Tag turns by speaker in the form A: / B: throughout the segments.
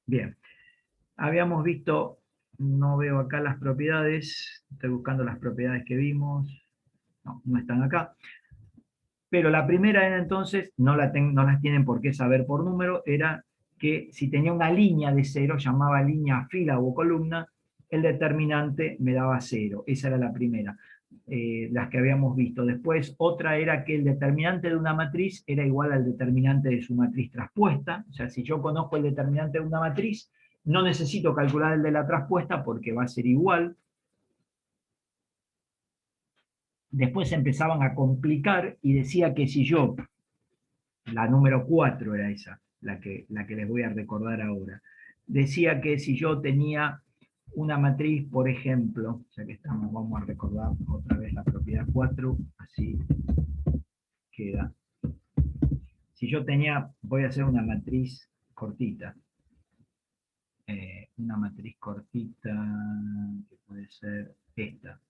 A: Bien, habíamos visto, no veo acá las propiedades, estoy buscando las propiedades que vimos, no, no están acá. Pero la primera era entonces, no las tienen por qué saber por número, era que si tenía una línea de cero, llamaba línea, fila o columna, el determinante me daba cero. Esa era la primera, las que habíamos visto. Después, otra era que el determinante de una matriz era igual al determinante de su matriz traspuesta. O sea, si yo conozco el determinante de una matriz, no necesito calcular el de la traspuesta porque va a ser igual. Después empezaban a complicar y decía que si yo, la número 4 era esa, la que les voy a recordar ahora, decía que si yo tenía una matriz, por ejemplo, ya que estamos, vamos a recordar otra vez la propiedad 4, así queda. Si yo tenía, voy a hacer una matriz cortita, que puede ser esta,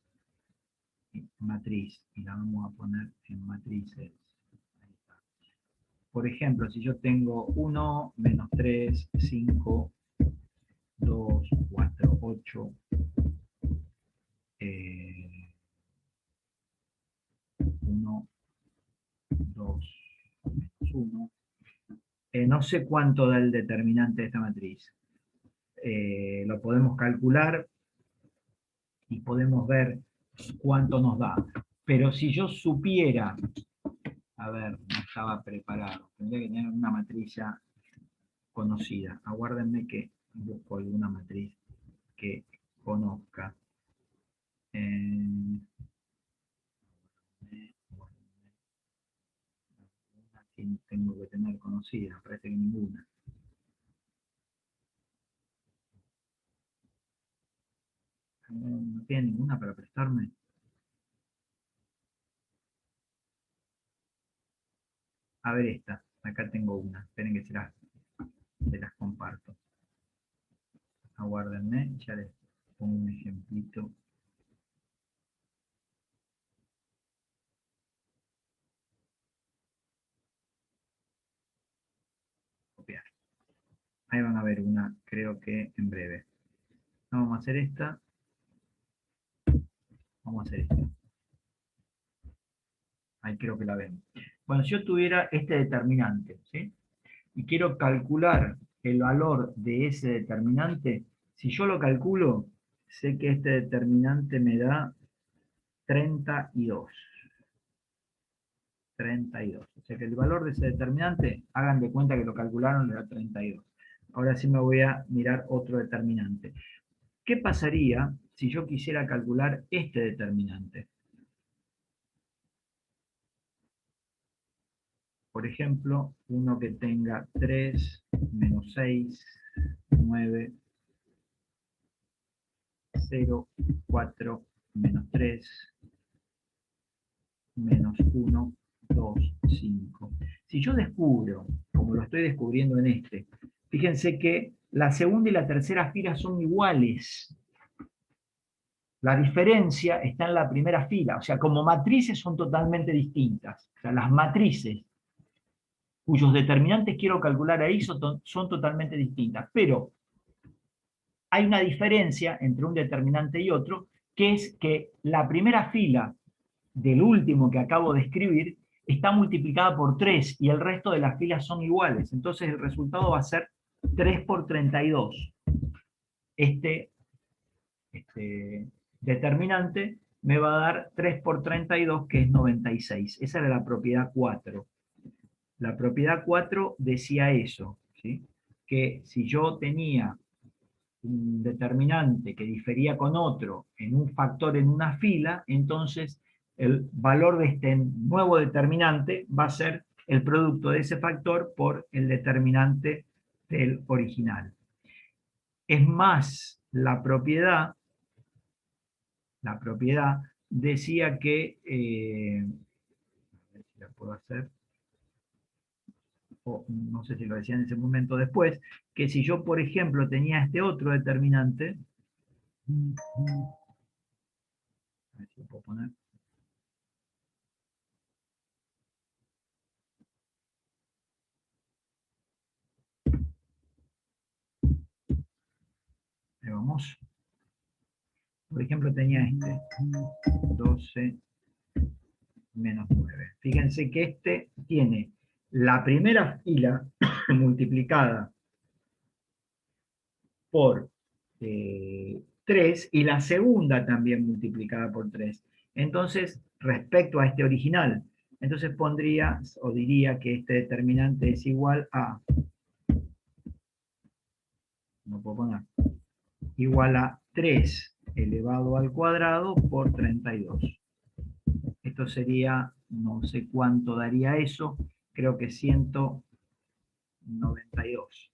A: matriz, y la vamos a poner en matrices. Por ejemplo, si yo tengo 1, menos 3, 5, 2, 4, 8, 1, 2, menos 1. No sé cuánto da el determinante de esta matriz. Lo podemos calcular y podemos ver cuánto nos da. Pero si yo supiera, a ver, no estaba preparado, tendría que tener una matriz ya conocida. Aguárdenme que busco alguna matriz que conozca. Eh, que tengo que tener conocida, parece que ninguna. No tiene ninguna para prestarme. A ver esta, acá tengo una, esperen que se las comparto. Aguárdenme, ya les pongo un ejemplito. Copiar. Ahí van a ver una, creo que en breve. No, vamos a hacer esta, vamos a hacer esta. Ahí creo que la ven. Bueno, si yo tuviera este determinante, ¿sí? Y quiero calcular el valor de ese determinante, si yo lo calculo, sé que este determinante me da 32. 32. O sea que el valor de ese determinante, hagan de cuenta que lo calcularon, le da 32. Ahora sí me voy a mirar otro determinante. ¿Qué pasaría si yo quisiera calcular este determinante? Por ejemplo, uno que tenga 3, menos 6, 9, 0, 4, menos 3, menos 1, 2, 5. Si yo descubro, como lo estoy descubriendo en este, fíjense que la segunda y la tercera fila son iguales. La diferencia está en la primera fila, o sea, como matrices son totalmente distintas. O sea, las matrices cuyos determinantes quiero calcular ahí son totalmente distintas, pero hay una diferencia entre un determinante y otro, que es que la primera fila del último que acabo de escribir está multiplicada por 3 y el resto de las filas son iguales. Entonces el resultado va a ser 3 por 32. Este, este determinante me va a dar 3 por 32, que es 96. Esa era la propiedad 4. La propiedad 4 decía eso, ¿sí? Que si yo tenía un determinante que difería con otro en un factor en una fila, entonces el valor de este nuevo determinante va a ser el producto de ese factor por el determinante del original. Es más, la propiedad decía que, a ver si la puedo hacer, o no sé si lo decía en ese momento después, que si yo, por ejemplo, tenía este otro determinante, a ver si lo puedo poner, veamos. Por ejemplo, tenía este, 12 menos 9. Fíjense que este tiene la primera fila multiplicada por 3 y la segunda también multiplicada por 3. Entonces, respecto a este original, entonces pondría o diría que este determinante es igual a, no puedo poner, igual a 3 elevado al cuadrado por 32. Esto sería, no sé cuánto daría eso, creo que 192.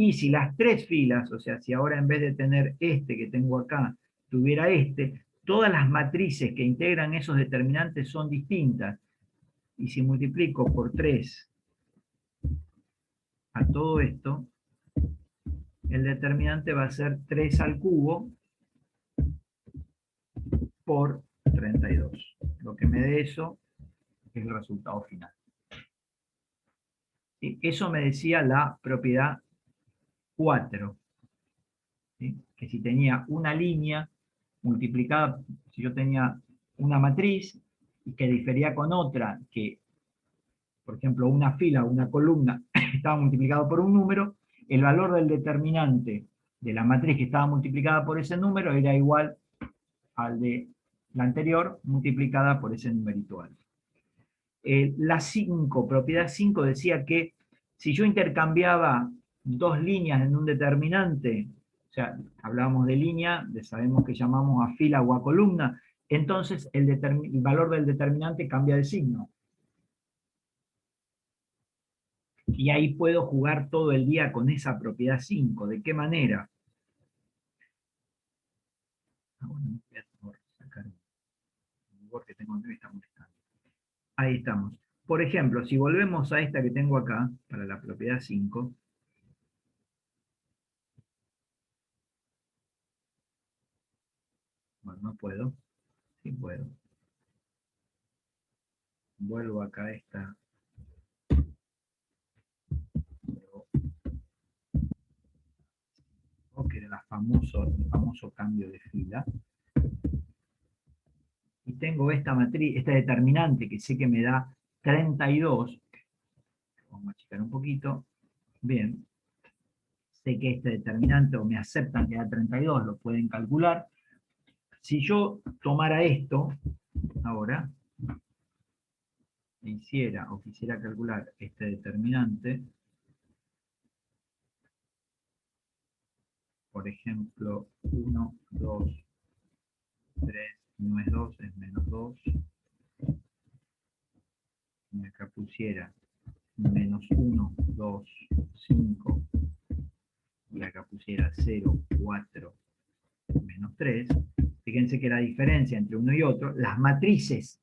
A: Y si las tres filas, o sea, si ahora en vez de tener este que tengo acá, tuviera este, todas las matrices que integran esos determinantes son distintas. Y si multiplico por 3 a todo esto, el determinante va a ser 3 al cubo por 32. Lo que me dé eso es el resultado final. ¿Sí? Eso me decía la propiedad 4. ¿Sí? Que si tenía una línea multiplicada, si yo tenía una matriz y que difería con otra, que por ejemplo una fila o una columna estaba multiplicado por un número, el valor del determinante de la matriz que estaba multiplicada por ese número era igual al de la anterior multiplicada por ese numerito alto. La 5, propiedad 5 decía que si yo intercambiaba dos líneas en un determinante, o sea, hablábamos de línea, sabemos que llamamos a fila o a columna, entonces el valor del determinante cambia de signo. Y ahí puedo jugar todo el día con esa propiedad 5. ¿De qué manera? Bueno, voy a sacar un que tengo aquí, me está molestando. Ahí estamos. Por ejemplo, si volvemos a esta que tengo acá, para la propiedad 5, bueno, no puedo, sí puedo. Vuelvo acá a esta. Que era el famoso cambio de fila. Y tengo esta matriz, este determinante que sé que me da 32. Vamos a achicar un poquito. Bien. Sé que este determinante, o me aceptan que da 32, lo pueden calcular. Si yo tomara esto, ahora, e hiciera o quisiera calcular este determinante, por ejemplo, 1, 2, 3, no es 2, es menos 2. Y acá pusiera menos 1, 2, 5, y acá pusiera 0, 4, menos 3, fíjense que la diferencia entre uno y otro, las matrices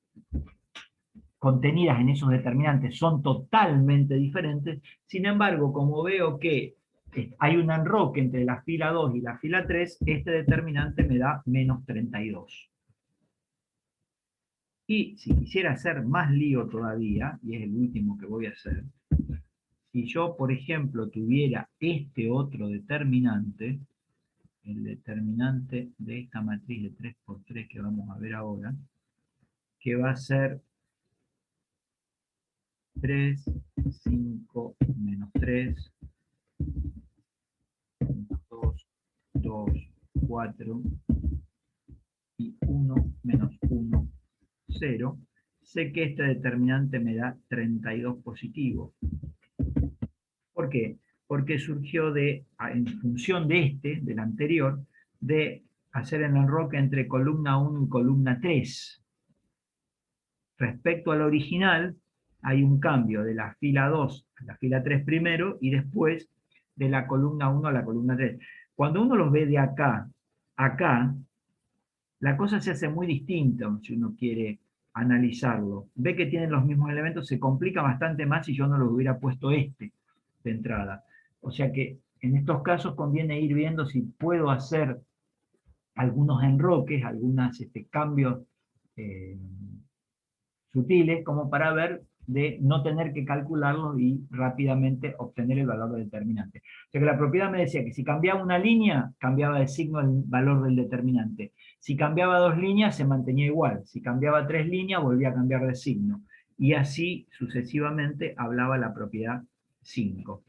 A: contenidas en esos determinantes son totalmente diferentes, sin embargo, como veo que hay un enroque entre la fila 2 y la fila 3, este determinante me da menos 32. Y si quisiera hacer más lío todavía, y es el último que voy a hacer, si yo, por ejemplo, tuviera este otro determinante, el determinante de esta matriz de 3 por 3 que vamos a ver ahora, que va a ser 3, 5, menos 3, menos 2, 2, 4, y 1, menos 1, 0, sé que este determinante me da 32 positivo. ¿Por qué? Porque surgió en función de del anterior, de hacer el enroque entre columna 1 y columna 3. Respecto al original, hay un cambio de la fila 2 a la fila 3 primero y después de la columna 1 a la columna 3. Cuando uno los ve de acá a acá, la cosa se hace muy distinta si uno quiere analizarlo. Ve que tienen los mismos elementos, se complica bastante más si yo no los hubiera puesto de entrada. O sea que en estos casos conviene ir viendo si puedo hacer algunos enroques, algunos cambios sutiles, como para ver de no tener que calcularlo y rápidamente obtener el valor del determinante. O sea que la propiedad me decía que si cambiaba una línea, cambiaba de signo el valor del determinante. Si cambiaba dos líneas, se mantenía igual. Si cambiaba tres líneas, volvía a cambiar de signo. Y así sucesivamente hablaba la propiedad 5.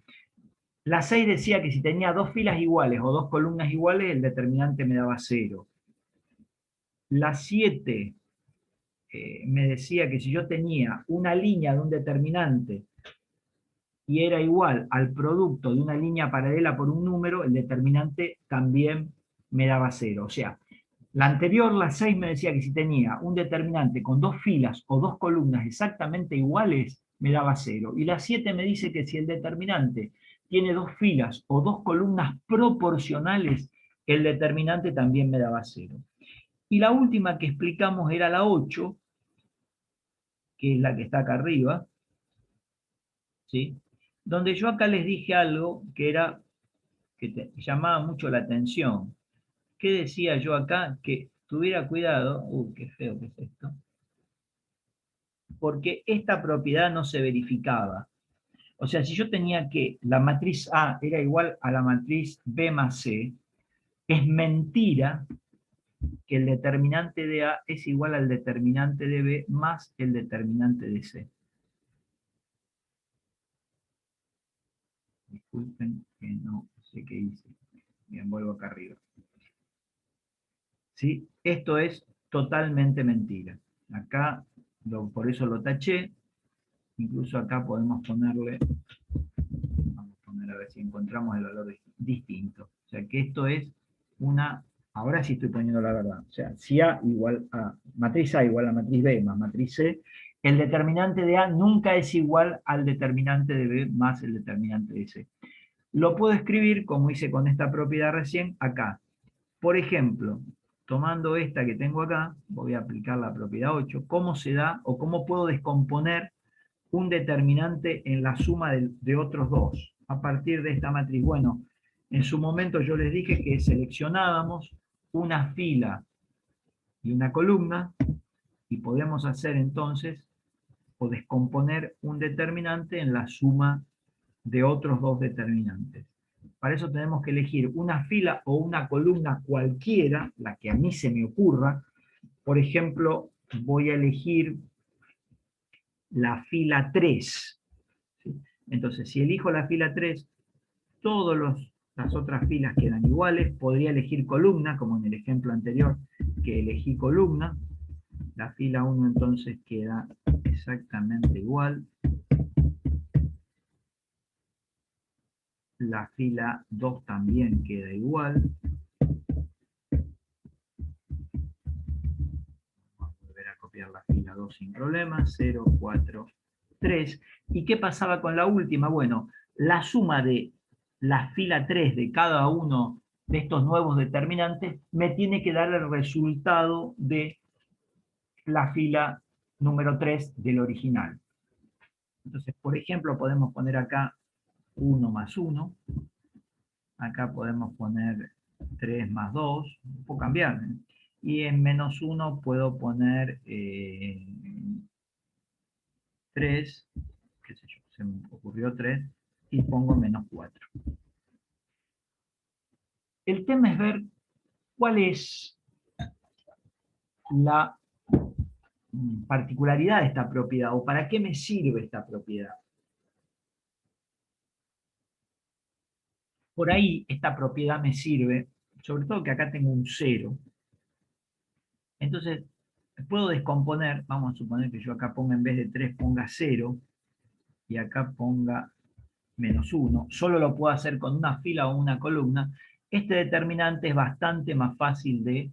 A: La 6 decía que si tenía dos filas iguales o dos columnas iguales, el determinante me daba 0. La 7 me decía que si yo tenía una línea de un determinante y era igual al producto de una línea paralela por un número, el determinante también me daba 0. O sea, la anterior, la 6, me decía que si tenía un determinante con dos filas o dos columnas exactamente iguales, me daba 0. Y la 7 me dice que si el determinante tiene dos filas o dos columnas proporcionales, el determinante también me daba 0. Y la última que explicamos era la 8, que es la que está acá arriba, ¿sí? Donde yo acá les dije algo que era que llamaba mucho la atención. ¿Qué decía yo acá? Que tuviera cuidado, qué feo que es esto, porque esta propiedad no se verificaba. O sea, si yo tenía que la matriz A era igual a la matriz B más C, es mentira que el determinante de A es igual al determinante de B más el determinante de C. Disculpen que no sé qué hice. Bien, vuelvo acá arriba. ¿Sí? Esto es totalmente mentira. Acá, por eso lo taché. Incluso acá podemos ponerle, vamos a poner a ver si encontramos el valor distinto. O sea que esto es una, ahora sí estoy poniendo la verdad. O sea, si A igual a, matriz A igual a matriz B más matriz C, el determinante de A nunca es igual al determinante de B más el determinante de C. Lo puedo escribir, como hice con esta propiedad recién, acá. Por ejemplo, tomando esta que tengo acá, voy a aplicar la propiedad 8, ¿cómo se da o cómo puedo descomponer un determinante en la suma de otros dos a partir de esta matriz? Bueno, en su momento yo les dije que seleccionábamos una fila y una columna y podemos hacer entonces o descomponer un determinante en la suma de otros dos determinantes. Para eso tenemos que elegir una fila o una columna cualquiera, la que a mí se me ocurra. Por ejemplo, voy a elegir la fila 3. ¿Sí? Entonces, si elijo la fila 3, todas las otras filas quedan iguales. Podría elegir columna, como en el ejemplo anterior, que elegí columna. La fila 1 entonces queda exactamente igual. La fila 2 también queda igual. Vamos a volver a copiar la fila 2 sin problema. 0, 4, 3. ¿Y qué pasaba con la última? Bueno, la suma de la fila 3 de cada uno de estos nuevos determinantes me tiene que dar el resultado de la fila número 3 del original. Entonces, por ejemplo, podemos poner acá 1 más 1. Acá podemos poner 3 más 2. Puedo cambiar. Y en menos 1 puedo poner 3. Qué sé yo, se me ocurrió 3. Y pongo menos 4. El tema es ver cuál es la particularidad de esta propiedad o para qué me sirve esta propiedad. Por ahí esta propiedad me sirve, sobre todo que acá tengo un 0. Entonces, puedo descomponer, vamos a suponer que yo acá ponga en vez de 3 ponga 0 y acá ponga menos 1. Solo lo puedo hacer con una fila o una columna. Este determinante es bastante más fácil de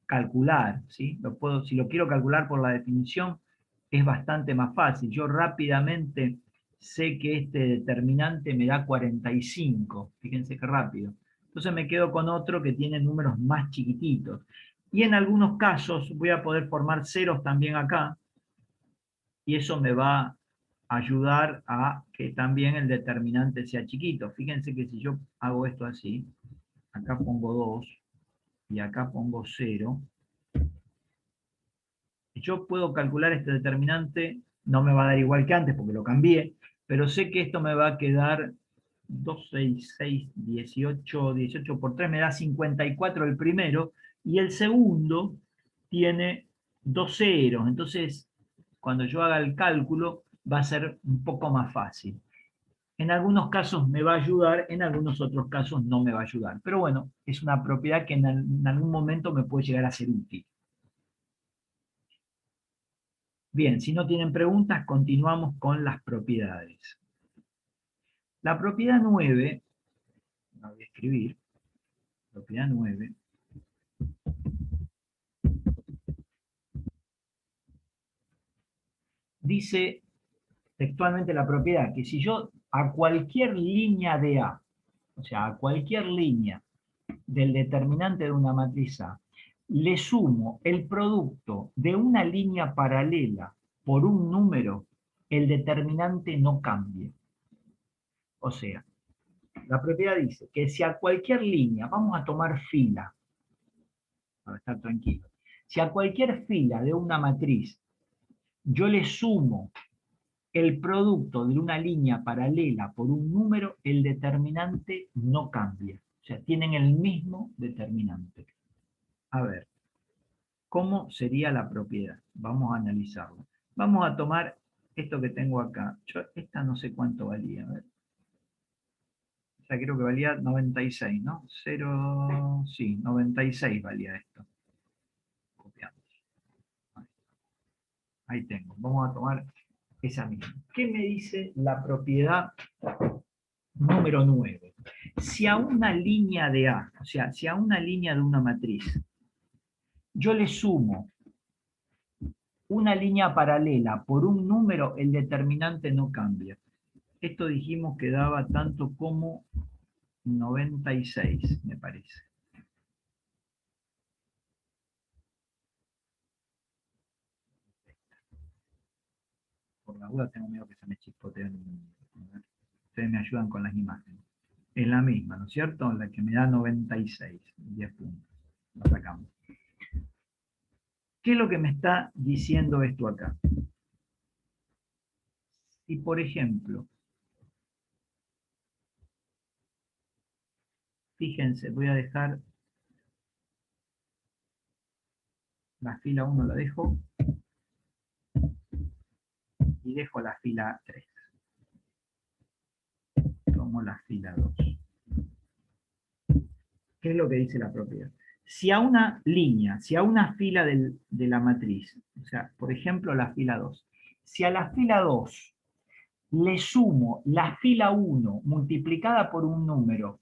A: calcular, ¿sí? Si lo quiero calcular por la definición, es bastante más fácil. Yo rápidamente sé que este determinante me da 45. Fíjense qué rápido. Entonces me quedo con otro que tiene números más chiquititos. Y en algunos casos voy a poder formar ceros también acá, y eso me va a ayudar a que también el determinante sea chiquito. Fíjense que si yo hago esto así, acá pongo 2 y acá pongo 0, yo puedo calcular este determinante no me va a dar igual que antes porque lo cambié, pero sé que esto me va a quedar 2, 6, 6, 18, 18 por 3 me da 54 el primero, y el segundo tiene dos ceros, entonces cuando yo haga el cálculo va a ser un poco más fácil. En algunos casos me va a ayudar, en algunos otros casos no me va a ayudar. Pero bueno, es una propiedad que en algún momento me puede llegar a ser útil. Bien, si no tienen preguntas, continuamos con las propiedades. La propiedad 9, la voy a escribir, propiedad 9, dice textualmente la propiedad que si yo a cualquier línea de A, o sea, a cualquier línea del determinante de una matriz A, le sumo el producto de una línea paralela por un número, el determinante no cambia. O sea, la propiedad dice que si a cualquier línea, vamos a tomar fila, para estar tranquilo, si a cualquier fila de una matriz yo le sumo el producto de una línea paralela por un número, el determinante no cambia. O sea, tienen el mismo determinante. A ver, ¿cómo sería la propiedad? Vamos a analizarlo. Vamos a tomar esto que tengo acá. Esta no sé cuánto valía. A ver. O sea, creo que valía 96, ¿no? 0, sí, 96 valía esto. Copiamos. Ahí tengo. Vamos a tomar esa misma. ¿Qué me dice la propiedad número 9? Si a una línea de A, o sea, si a una línea de una matriz, yo le sumo una línea paralela por un número, el determinante no cambia. Esto dijimos que daba tanto como 96, me parece. Por la duda tengo miedo que se me chispoteen. Ustedes me ayudan con las imágenes. Es la misma, ¿no es cierto? La que me da 96, 10 puntos. Lo sacamos. ¿Qué es lo que me está diciendo esto acá? Si, por ejemplo, fíjense, voy a dejar la fila 1, la dejo, y dejo la fila 3. Tomo la fila 2. ¿Qué es lo que dice la propiedad? Si a una línea, si a una fila de la matriz, o sea, por ejemplo, la fila 2, si a la fila 2 le sumo la fila 1 multiplicada por un número,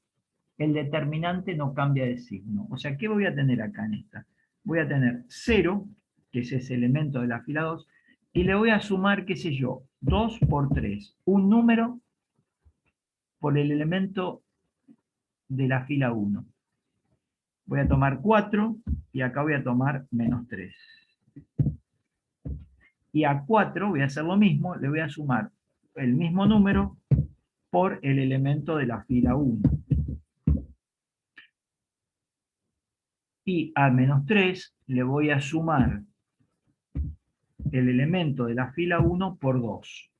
A: el determinante no cambia de signo. O sea, ¿qué voy a tener acá en esta? Voy a tener 0, que es ese elemento de la fila 2, y le voy a sumar, qué sé yo, 2 por 3, un número por el elemento de la fila 1. Voy a tomar 4 y acá voy a tomar menos 3. Y a 4 voy a hacer lo mismo, le voy a sumar el mismo número por el elemento de la fila 1. Y a menos 3 le voy a sumar el elemento de la fila 1 por 2.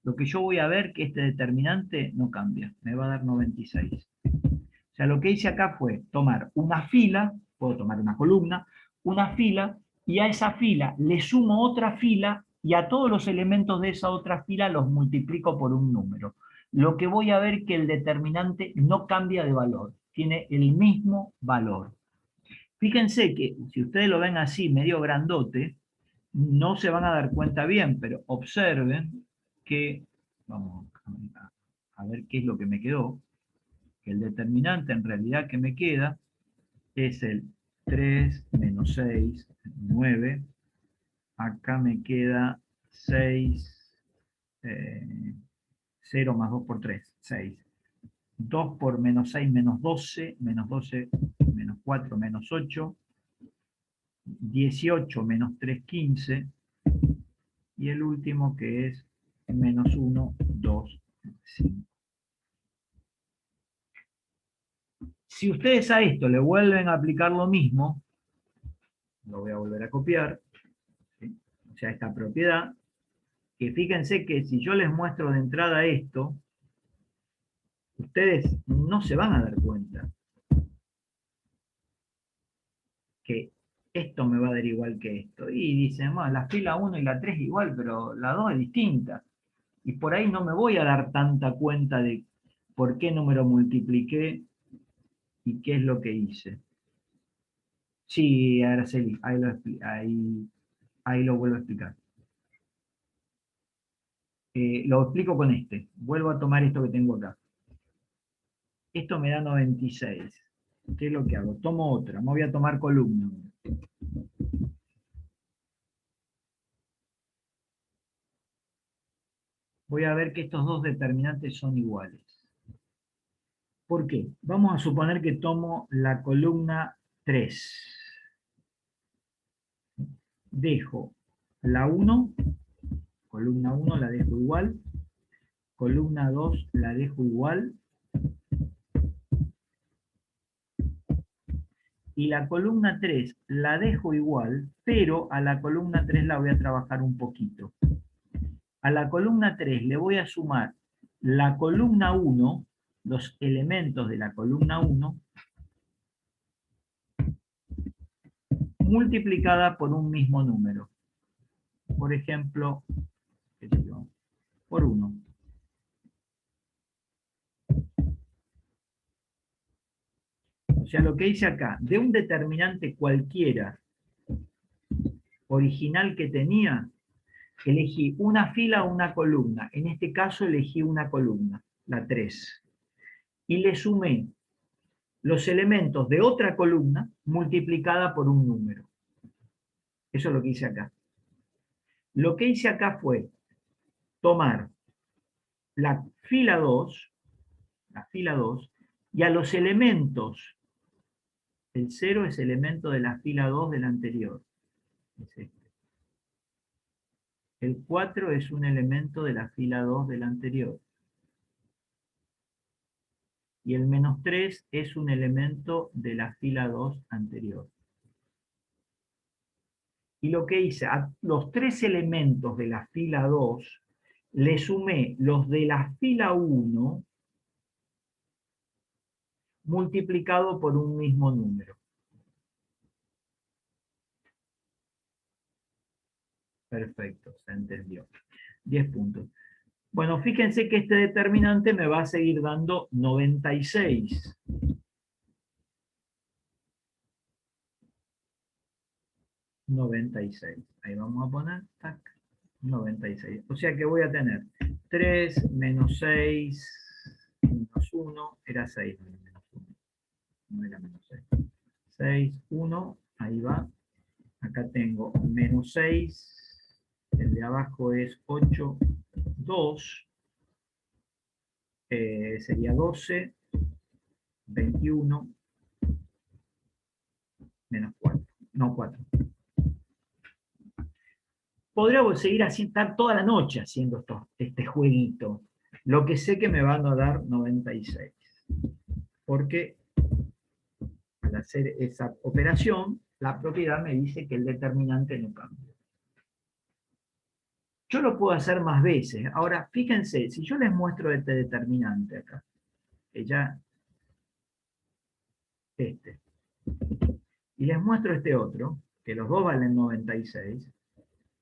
A: Lo que yo voy a ver que este determinante no cambia, me va a dar 96. O sea, lo que hice acá fue tomar una fila, puedo tomar una columna, una fila, y a esa fila le sumo otra fila, y a todos los elementos de esa otra fila los multiplico por un número. Lo que voy a ver que el determinante no cambia de valor, tiene el mismo valor. Fíjense que si ustedes lo ven así, medio grandote, no se van a dar cuenta bien, pero observen que, vamos a ver qué es lo que me quedó, que el determinante en realidad que me queda es el 3 menos 6, 9, acá me queda 6, 0 más 2 por 3, 6. 2 por menos 6, menos 12, menos 12, menos 4, menos 8, 18 menos 3, 15, y el último que es menos 1, 2, 5. Si ustedes a esto le vuelven a aplicar lo mismo, lo voy a volver a copiar, ¿sí? O sea, esta propiedad, que fíjense que si yo les muestro de entrada esto, ustedes no se van a dar cuenta que esto me va a dar igual que esto. Y dicen, bueno, la fila 1 y la 3 es igual, pero la 2 es distinta. Y por ahí no me voy a dar tanta cuenta de por qué número multipliqué y qué es lo que hice. Sí, Araceli, ahí lo vuelvo a explicar. Lo explico con este. Vuelvo a tomar esto que tengo acá. Esto me da 96. ¿Qué es lo que hago? Tomo otra. Me voy a tomar columna. Voy a ver que estos dos determinantes son iguales. ¿Por qué? Vamos a suponer que tomo la columna 3. Dejo la 1, columna 1 la dejo igual, columna 2 la dejo igual, y la columna 3 la dejo igual, pero a la columna 3 la voy a trabajar un poquito. A la columna 3 le voy a sumar la columna 1, los elementos de la columna 1, multiplicada por un mismo número. Por ejemplo, ¿qué sé yo? Por 1. O sea, lo que hice acá, de un determinante cualquiera original que tenía, elegí una fila o una columna. En este caso elegí una columna, la 3. Y le sumé los elementos de otra columna multiplicada por un número. Eso es lo que hice acá. Lo que hice acá fue tomar la fila 2, y a los elementos, el 0 es elemento de la fila 2 del anterior. Es este. El 4 es un elemento de la fila 2 del anterior. Y el menos 3 es un elemento de la fila 2 anterior. Y lo que hice, a los 3 elementos de la fila 2, le sumé los de la fila 1 multiplicado por un mismo número. Perfecto, se entendió. 10 puntos. Bueno, fíjense que este determinante me va a seguir dando 96. 96. Ahí vamos a poner, tac, 96. O sea que voy a tener 3 menos 6 menos 1, era 6, menos 1. No era menos 6. 6, 1, ahí va. Acá tengo menos 6, el de abajo es 8, 2, sería 12, 21, menos 4, no 4. Podría seguir así, estar toda la noche haciendo este jueguito. Lo que sé que me van a dar 96. Porque al hacer esa operación, la propiedad me dice que el determinante no cambia. Yo lo puedo hacer más veces. Ahora, fíjense, si yo les muestro este determinante acá, que ya este, y les muestro este otro, que los dos valen 96,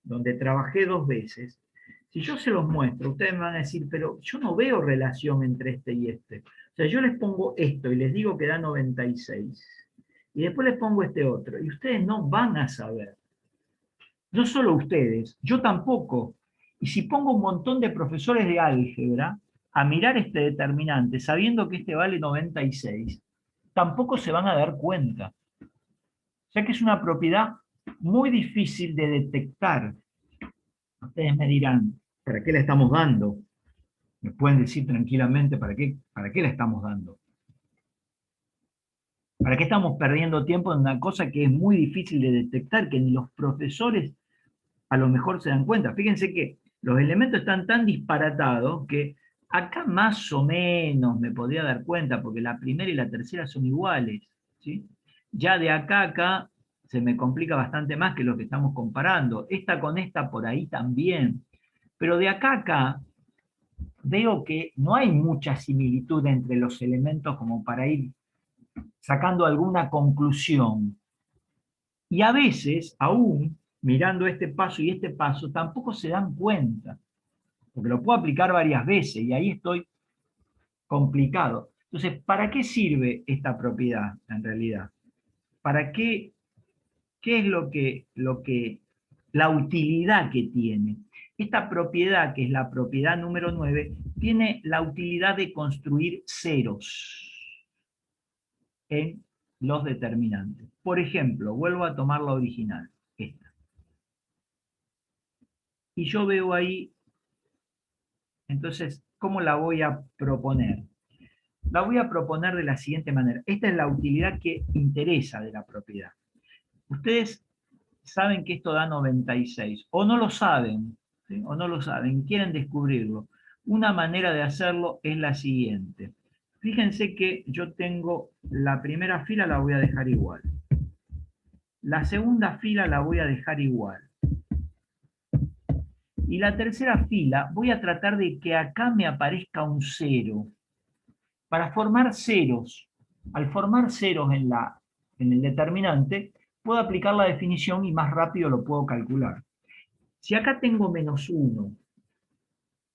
A: donde trabajé dos veces, si yo se los muestro, ustedes me van a decir, pero yo no veo relación entre este y este. O sea, yo les pongo esto y les digo que da 96, y después les pongo este otro, y ustedes no van a saber. No solo ustedes, yo tampoco. Y si pongo un montón de profesores de álgebra a mirar este determinante, sabiendo que este vale 96, tampoco se van a dar cuenta. O sea que es una propiedad muy difícil de detectar. Ustedes me dirán, ¿para qué la estamos dando? Me pueden decir tranquilamente para qué la estamos dando. ¿Para qué estamos perdiendo tiempo en una cosa que es muy difícil de detectar, que ni los profesores a lo mejor se dan cuenta? Fíjense que los elementos están tan disparatados que acá más o menos me podría dar cuenta, porque la primera y la tercera son iguales, ¿sí? Ya de acá a acá se me complica bastante más que lo que estamos comparando. Esta con esta por ahí también. Pero de acá a acá veo que no hay mucha similitud entre los elementos como para ir sacando alguna conclusión. Y a veces, aún mirando este paso y este paso, tampoco se dan cuenta, porque lo puedo aplicar varias veces y ahí estoy complicado. Entonces, ¿para qué sirve esta propiedad en realidad? ¿Para qué? ¿Qué es la utilidad que tiene? Esta propiedad, que es la propiedad número 9, tiene la utilidad de construir ceros en los determinantes. Por ejemplo, vuelvo a tomar la original, esta. Y yo veo ahí, entonces, ¿cómo la voy a proponer? La voy a proponer de la siguiente manera. Esta es la utilidad que interesa de la propiedad. Ustedes saben que esto da 96, o no lo saben, ¿sí? O no lo saben, quieren descubrirlo. Una manera de hacerlo es la siguiente. Fíjense que yo tengo la primera fila, la voy a dejar igual. La segunda fila la voy a dejar igual. Y la tercera fila voy a tratar de que acá me aparezca un 0. Para formar ceros, al formar ceros en el determinante, puedo aplicar la definición y más rápido lo puedo calcular. Si acá tengo -1,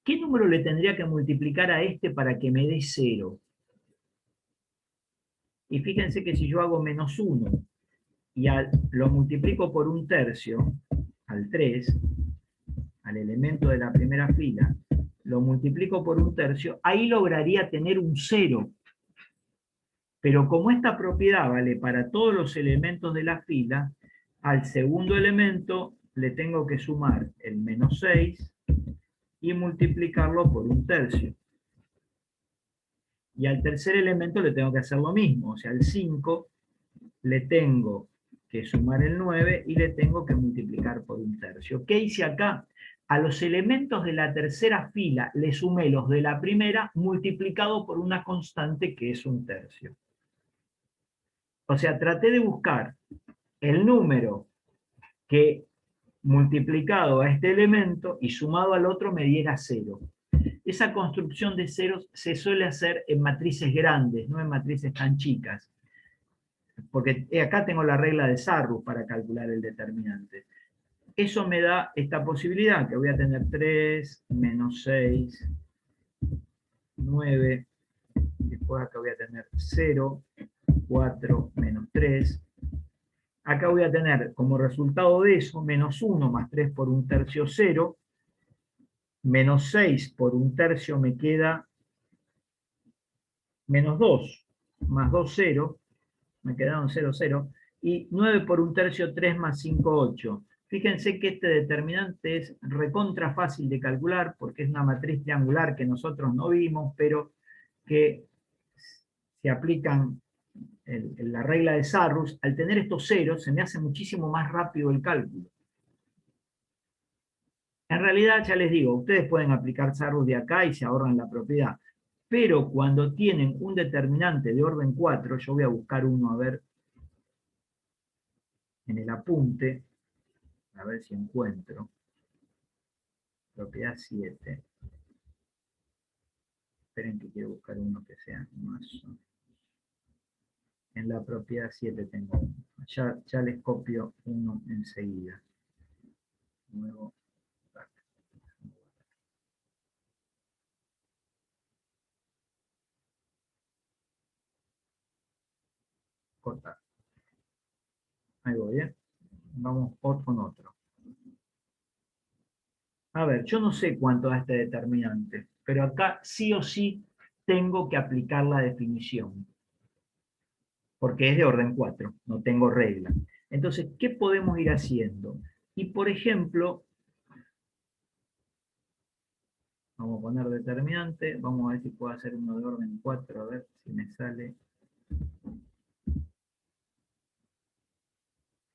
A: ¿qué número le tendría que multiplicar a este para que me dé 0? Y fíjense que si yo hago -1 y lo multiplico por 1/3, al 3, al elemento de la primera fila, lo multiplico por 1/3, ahí lograría tener un 0. Pero como esta propiedad vale para todos los elementos de la fila, al segundo elemento le tengo que sumar el -6 y multiplicarlo por 1/3. Y al tercer elemento le tengo que hacer lo mismo, o sea, al 5 le tengo que sumar el 9 y le tengo que multiplicar por 1/3. ¿Qué hice acá? A los elementos de la tercera fila le sumé los de la primera multiplicado por una constante que es 1/3. O sea, traté de buscar el número que multiplicado a este elemento y sumado al otro me diera 0. Esa construcción de ceros se suele hacer en matrices grandes, no en matrices tan chicas. Porque acá tengo la regla de Sarrus para calcular el determinante. Eso me da esta posibilidad, que voy a tener 3, -6, 9, después acá voy a tener 0, 4, -3. Acá voy a tener como resultado de eso, -1 más 3 por 1/3, 0, -6 por 1/3 me queda -2, más 2, 0, me quedaron 0, 0, y 9 por 1/3, 3 más 5, 8. Fíjense que este determinante es recontra fácil de calcular porque es una matriz triangular que nosotros no vimos, pero que se aplican la regla de Sarrus. Al tener estos ceros se me hace muchísimo más rápido el cálculo. En realidad, ya les digo, ustedes pueden aplicar Sarrus de acá y se ahorran la propiedad. Pero cuando tienen un determinante de orden 4, yo voy a buscar uno, a ver, en el apunte, a ver si encuentro. Propiedad 7. Esperen que quiero buscar uno que sea más. En la propiedad 7 tengo uno. Ya les copio uno enseguida. Nuevo. Cortar. Ahí voy, ¿eh? Vamos con otro. A ver, yo no sé cuánto da este determinante, pero acá sí o sí tengo que aplicar la definición, porque es de orden 4, no tengo regla. Entonces, ¿qué podemos ir haciendo? Y por ejemplo, vamos a poner determinante, vamos a ver si puedo hacer uno de orden 4, a ver si me sale.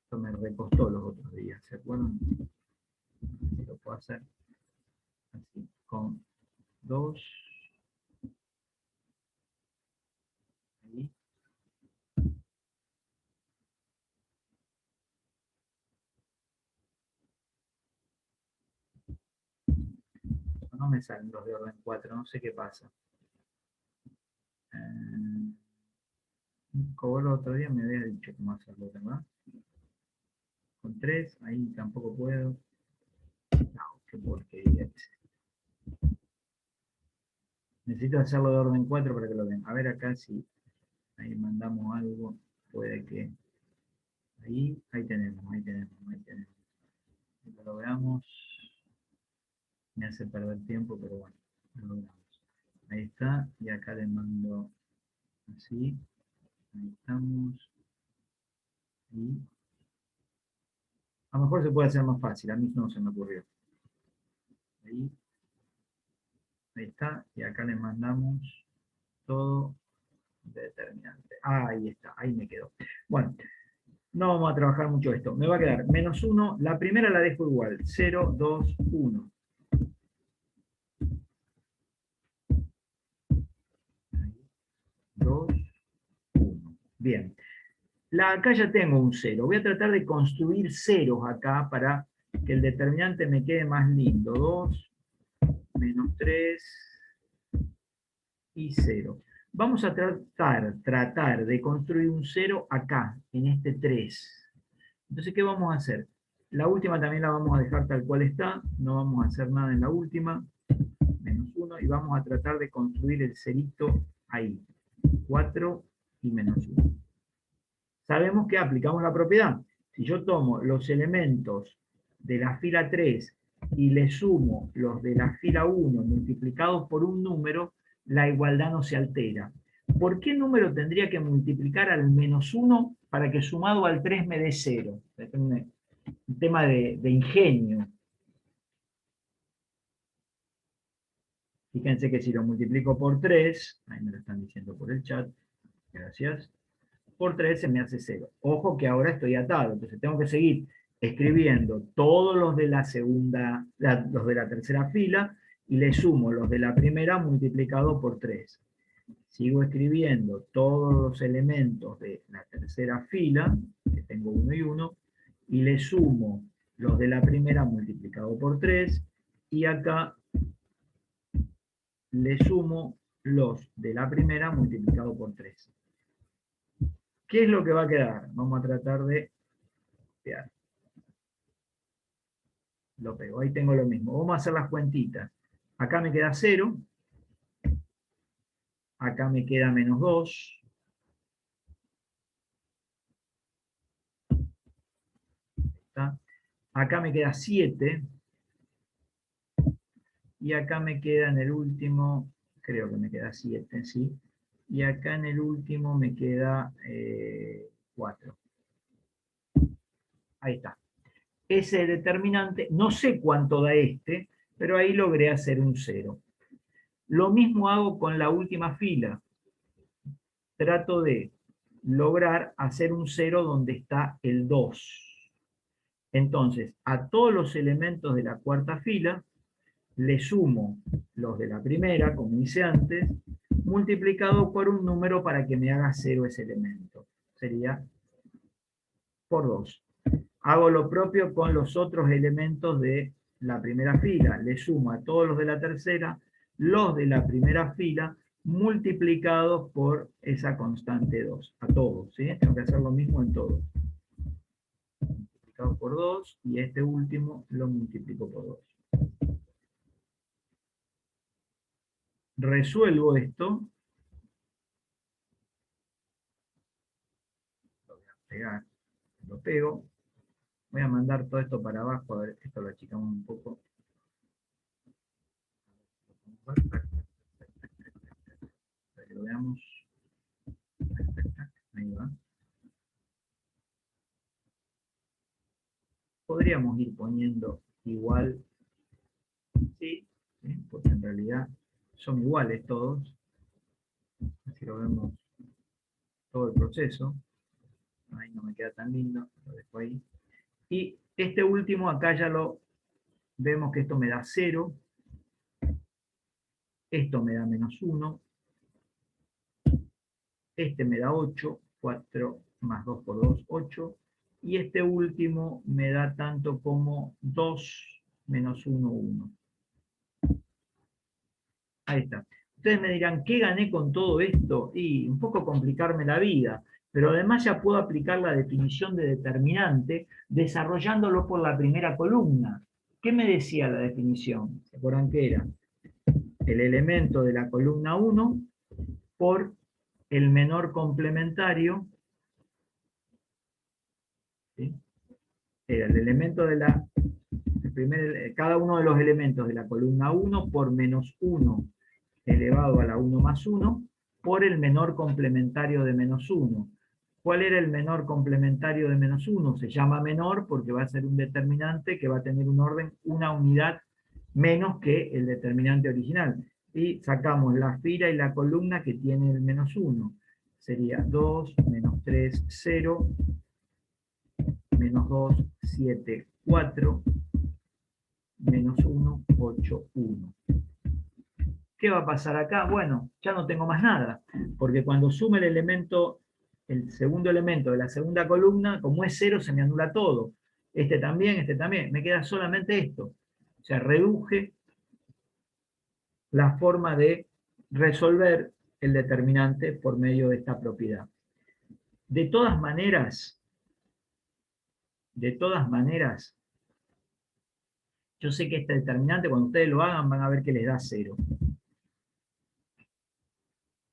A: Esto me recostó los otros días, ¿se acuerdan? Si lo puedo hacer así, con 2. Ahí. no me salen los de orden 4, no sé qué pasa. Como el otro día me había dicho cómo hacerlo, ¿verdad? Con 3, ahí tampoco puedo. No, qué porquería. Necesito hacerlo de orden 4 para que lo vean. A ver acá si ahí mandamos algo. Puede que... Ahí tenemos. Lo veamos. Me hace perder tiempo, pero bueno, lo logramos. Ahí está, y acá le mando así. Ahí estamos. Y a lo mejor se puede hacer más fácil, a mí no se me ocurrió. Ahí está, y acá le mandamos todo determinante. Ahí está, ahí me quedó. Bueno, no vamos a trabajar mucho esto. Me va a quedar -1, la primera la dejo igual, 0, 2, 1. 2, 1. Bien. Acá ya tengo un 0. Voy a tratar de construir ceros acá para que el determinante me quede más lindo. 2, -3 y 0. Vamos a tratar de construir un 0 acá, en este 3. Entonces, ¿qué vamos a hacer? La última también la vamos a dejar tal cual está. No vamos a hacer nada en la última. -1. Y vamos a tratar de construir el cerito ahí. 4 y -1. Sabemos que aplicamos la propiedad. Si yo tomo los elementos de la fila 3 y le sumo los de la fila 1 multiplicados por un número, la igualdad no se altera. ¿Por qué número tendría que multiplicar al -1 para que sumado al 3 me dé 0? Es un tema de ingenio. Fíjense que si lo multiplico por 3, ahí me lo están diciendo por el chat, gracias, por 3 se me hace 0. Ojo que ahora estoy atado, entonces tengo que seguir escribiendo todos los de la segunda, los de la tercera fila, y le sumo los de la primera multiplicado por 3. Sigo escribiendo todos los elementos de la tercera fila, que tengo 1 y 1, y le sumo los de la primera multiplicado por 3, y acá le sumo los de la primera multiplicado por 3. ¿Qué es lo que va a quedar? Vamos a tratar de copiar. Lo pego, ahí tengo lo mismo. Vamos a hacer las cuentitas. Acá me queda 0. Acá me queda -2. ¿Está? Acá me queda 7. Y acá me queda en el último, creo que me queda 7, ¿sí? Y acá en el último me queda 4. Ahí está. Ese determinante, no sé cuánto da este, pero ahí logré hacer un 0. Lo mismo hago con la última fila. Trato de lograr hacer un 0 donde está el 2. Entonces, a todos los elementos de la cuarta fila, le sumo los de la primera, como hice antes, multiplicado por un número para que me haga 0 ese elemento. Sería por 2. Hago lo propio con los otros elementos de la primera fila. Le sumo a todos los de la tercera, los de la primera fila, multiplicados por esa constante 2. A todos, ¿sí? Tengo que hacer lo mismo en todos. Multiplicado por 2, y este último lo multiplico por 2. Resuelvo esto. Lo voy a pegar. Lo pego. Voy a mandar todo esto para abajo. A ver, esto lo achicamos un poco. Para que lo veamos. Ahí va. Podríamos ir poniendo igual, sí, porque en realidad son iguales todos. Así lo vemos todo el proceso. Ahí no me queda tan lindo, lo dejo ahí. Y este último acá ya lo vemos que esto me da 0. Esto me da -1. Este me da 8. 4 más 2 por 2, 8. Y este último me da tanto como 2 menos 1, 1. Ahí está. Ustedes me dirán, ¿qué gané con todo esto? Y un poco complicarme la vida, pero además ya puedo aplicar la definición de determinante desarrollándolo por la primera columna. ¿Qué me decía la definición? ¿Se acuerdan qué era? El elemento de la columna 1 por el menor complementario, ¿sí? Era el elemento de la, cada uno de los elementos de la columna 1 por menos 1 elevado a la 1 más 1 por el menor complementario de menos 1. ¿Cuál era el menor complementario de menos 1? Se llama menor porque va a ser un determinante que va a tener un orden, una unidad menos que el determinante original. Y sacamos la fila y la columna que tiene el menos 1. Sería 2, menos 3, 0, menos 2, 7, 4, menos 1, 8, 1. ¿Qué va a pasar acá? Bueno, ya no tengo más nada, porque cuando sume el elemento, el segundo elemento de la segunda columna, como es 0, se me anula todo. Este también, me queda solamente esto. O sea, reduje la forma de resolver el determinante por medio de esta propiedad. De todas maneras, yo sé que este determinante, cuando ustedes lo hagan, van a ver que les da 0.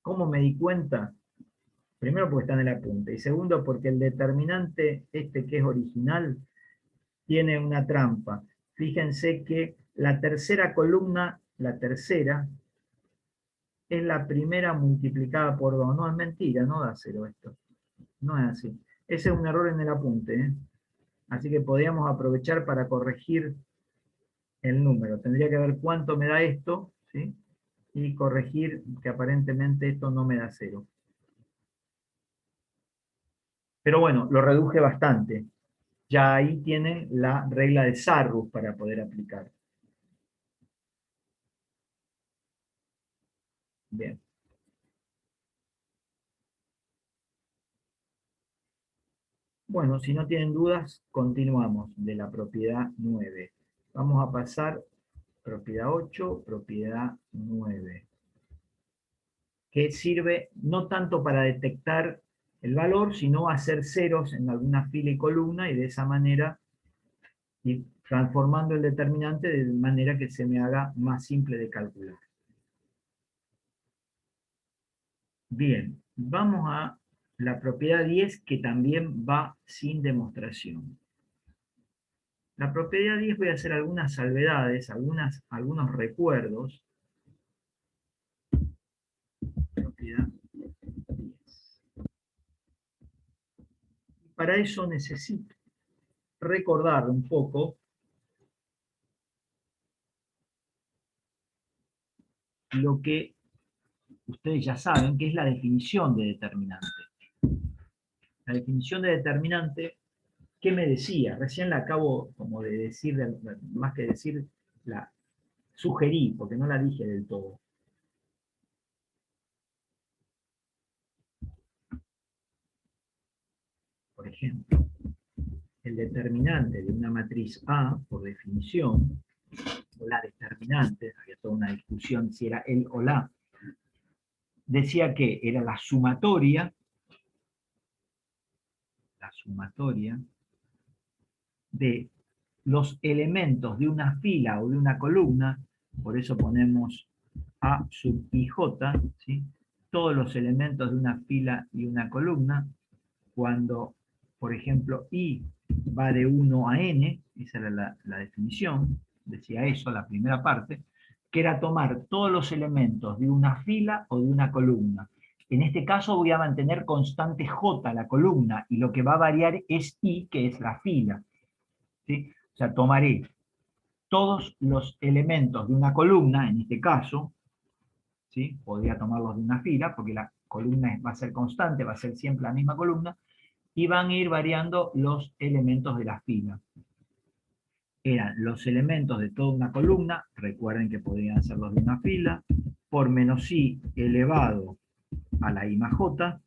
A: ¿Cómo me di cuenta? Primero porque está en el apunte, y segundo porque el determinante este que es original tiene una trampa. Fíjense que la tercera columna, la tercera, es la primera multiplicada por 2. No, es mentira, no da 0 esto. No es así. Ese es un error en el apunte, ¿eh? Así que podríamos aprovechar para corregir el número. Tendría que ver cuánto me da esto, ¿sí? Y corregir que aparentemente esto no me da 0. Pero bueno, lo reduje bastante. Ya ahí tienen la regla de Sarrus para poder aplicar. Bien. Bueno, si no tienen dudas, continuamos de la propiedad 9. Vamos a pasar propiedad 8, propiedad 9, que sirve no tanto para detectar el valor, sino hacer ceros en alguna fila y columna, y de esa manera ir transformando el determinante de manera que se me haga más simple de calcular. Bien, vamos a la propiedad 10, que también va sin demostración. La propiedad 10 voy a hacer algunas salvedades, algunos recuerdos. Propiedad 10. Para eso necesito recordar un poco lo que ustedes ya saben, que es la definición de determinante. La definición de determinante, ¿qué me decía? Recién la acabo como de decir, más que decir, la sugerí, porque no la dije del todo. Por ejemplo, el determinante de una matriz A, por definición, o la determinante, había toda una discusión si era el o la, decía que era la sumatoria de los elementos de una fila o de una columna, por eso ponemos A sub IJ, ¿sí? Todos los elementos de una fila y una columna, cuando, por ejemplo, I va de 1 a n, esa era la definición, decía eso, la primera parte, que era tomar todos los elementos de una fila o de una columna. En este caso voy a mantener constante J, la columna, y lo que va a variar es I, que es la fila. ¿Sí? O sea, tomaré todos los elementos de una columna, en este caso, ¿sí? Podría tomarlos de una fila, porque la columna va a ser constante, va a ser siempre la misma columna, y van a ir variando los elementos de la fila. Eran los elementos de toda una columna, recuerden que podrían ser los de una fila, por menos i elevado a la i más j,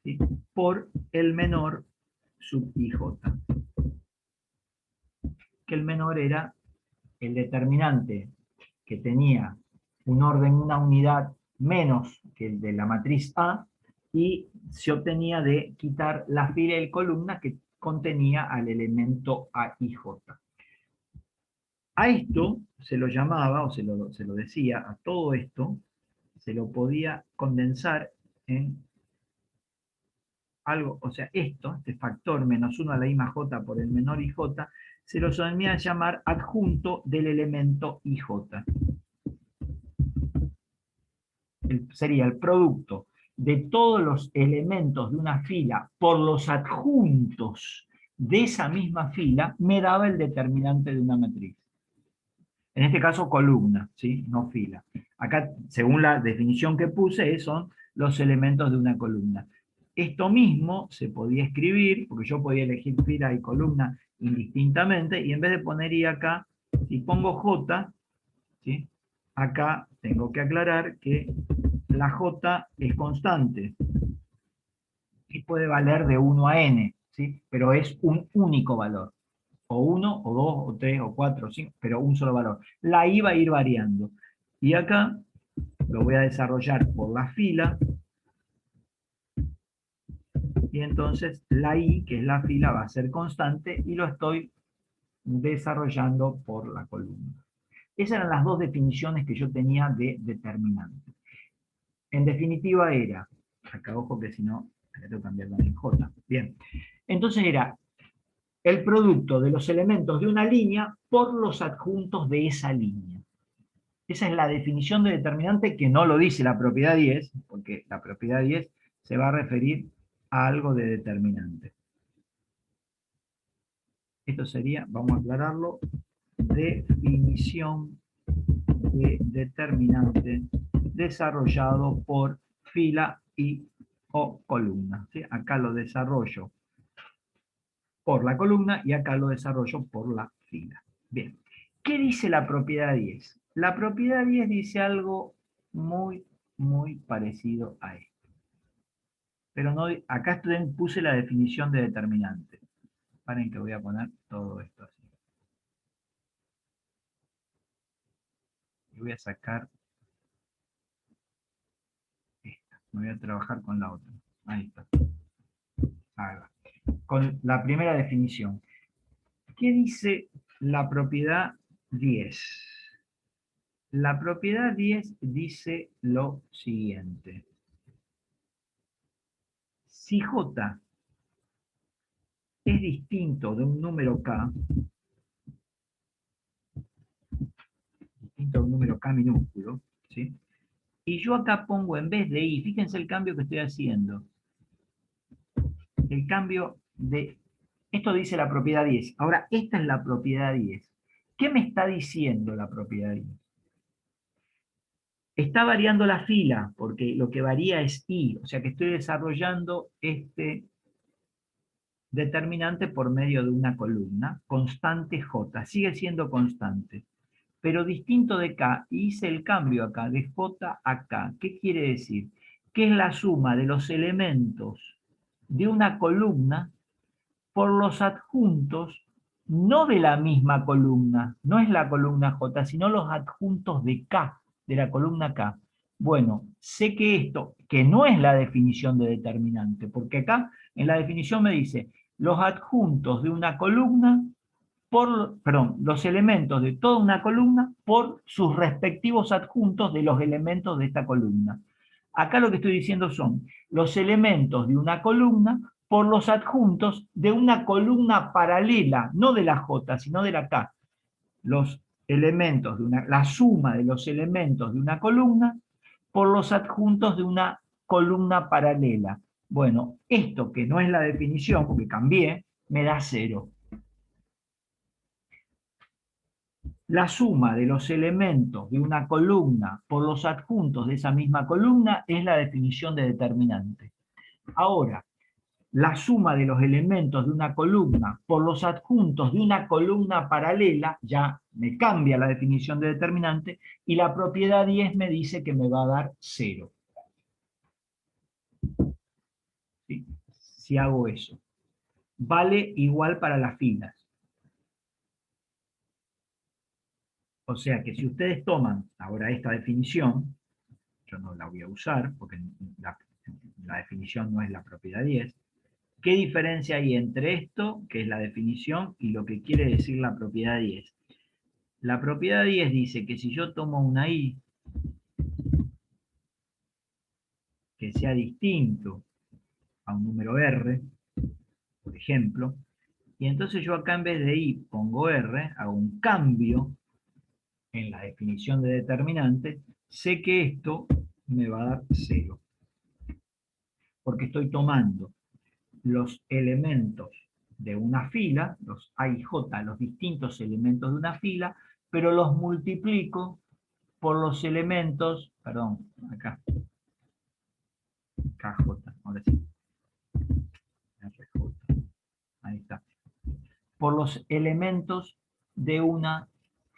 A: ¿sí? Por el menor sub ij, que el menor era el determinante que tenía un orden, una unidad menos que el de la matriz A, y se obtenía de quitar la fila y columna que contenía al elemento A y J. A esto se lo llamaba, o se lo decía, a todo esto, se lo podía condensar en algo, o sea, este factor menos 1 a la I más J por el menor IJ, se lo solía llamar adjunto del elemento IJ. Sería el producto de todos los elementos de una fila por los adjuntos de esa misma fila, me daba el determinante de una matriz. En este caso, columna, ¿sí? No fila. Acá, según la definición que puse, son los elementos de una columna. Esto mismo se podía escribir, porque yo podía elegir fila y columna indistintamente, y en vez de poner I acá, si pongo J, ¿sí? Acá tengo que aclarar que la J es constante y puede valer de 1 a n, ¿sí? Pero es un único valor. O 1, o 2, o 3, o 4, o 5, pero un solo valor. La I va a ir variando. Y acá lo voy a desarrollar por la fila. Y entonces la I, que es la fila, va a ser constante y lo estoy desarrollando por la columna. Esas eran las dos definiciones que yo tenía de determinante. En definitiva era, acá ojo que si no, tengo que cambiarlo en J. Bien, entonces era el producto de los elementos de una línea por los adjuntos de esa línea. Esa es la definición de determinante que no lo dice la propiedad 10, porque la propiedad 10 se va a referir a algo de determinante. Esto sería, vamos a aclararlo, definición de determinante desarrollado por fila y o columna. ¿Sí? Acá lo desarrollo por la columna y acá lo desarrollo por la fila. Bien, ¿qué dice la propiedad 10? La propiedad 10 dice algo muy parecido a esto. Pero no, acá puse la definición de determinante. Paren que voy a poner todo esto así. Y voy a sacar esta. Me voy a trabajar con la otra. Ahí está. Ahí va. Con la primera definición. ¿Qué dice la propiedad 10? La propiedad 10 dice lo siguiente. Si J es distinto de un número K, distinto de un número K minúsculo, ¿sí? Y yo acá pongo en vez de I, fíjense el cambio que estoy haciendo. El cambio de... Esto dice la propiedad 10. Ahora, esta es la propiedad 10. ¿Qué me está diciendo la propiedad 10? Está variando la fila, porque lo que varía es I, o sea que estoy desarrollando este determinante por medio de una columna, constante J, sigue siendo constante, pero distinto de K, hice el cambio acá, de J a K. ¿Qué quiere decir? Que es la suma de los elementos de una columna por los adjuntos, no de la misma columna, no es la columna J, sino los adjuntos de K, de la columna K. Bueno, sé que esto, que no es la definición de determinante, porque acá en la definición me dice los adjuntos de una columna perdón, los elementos de toda una columna por sus respectivos adjuntos de los elementos de esta columna. Acá lo que estoy diciendo son los elementos de una columna por los adjuntos de una columna paralela, no de la J, sino de la K. Los elementos la suma de los elementos de una columna por los adjuntos de una columna paralela. Bueno, esto que no es la definición, porque cambié, me da 0. La suma de los elementos de una columna por los adjuntos de esa misma columna es la definición de determinante. Ahora, la suma de los elementos de una columna por los adjuntos de una columna paralela ya me cambia la definición de determinante y la propiedad 10 me dice que me va a dar 0. ¿Sí? Si hago eso. Vale igual para las filas. O sea que si ustedes toman ahora esta definición, yo no la voy a usar porque la definición no es la propiedad 10. ¿Qué diferencia hay entre esto, que es la definición, y lo que quiere decir la propiedad 10? La propiedad 10 dice que si yo tomo una i que sea distinto a un número r, por ejemplo, y entonces yo acá en vez de i pongo r, hago un cambio en la definición de determinante, sé que esto me va a dar 0. Porque estoy tomando los elementos de una fila, los A y J, los distintos elementos de una fila, pero los multiplico por los elementos, perdón, acá, KJ, ahora sí, RJ, ahí está, por los elementos de una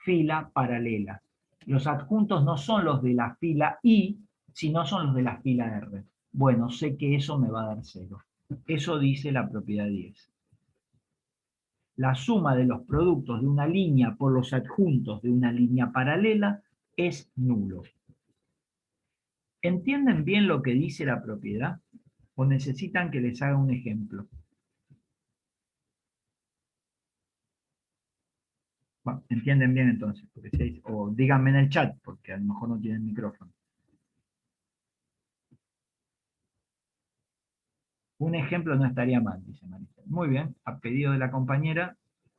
A: fila paralela. Los adjuntos no son los de la fila I, sino son los de la fila R. Bueno, sé que eso me va a dar 0. Eso dice la propiedad 10. La suma de los productos de una línea por los adjuntos de una línea paralela es nulo. ¿Entienden bien lo que dice la propiedad? ¿O necesitan que les haga un ejemplo? Bueno, entienden bien entonces, porque o díganme en el chat, porque a lo mejor no tienen micrófono. Un ejemplo no estaría mal, dice Maricel. Muy bien, a pedido de la compañera,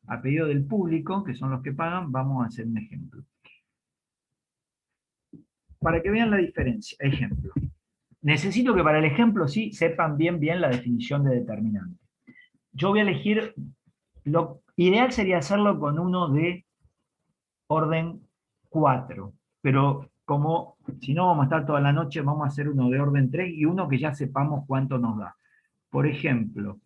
A: a pedido del público, que son los que pagan, vamos a hacer un ejemplo. Para que vean la diferencia, ejemplo. Necesito que para el ejemplo sí sepan bien la definición de determinante. Yo voy a elegir, lo ideal sería hacerlo con uno de orden 4, pero como si no vamos a estar toda la noche, vamos a hacer uno de orden 3 y uno que ya sepamos cuánto nos da. Por ejemplo,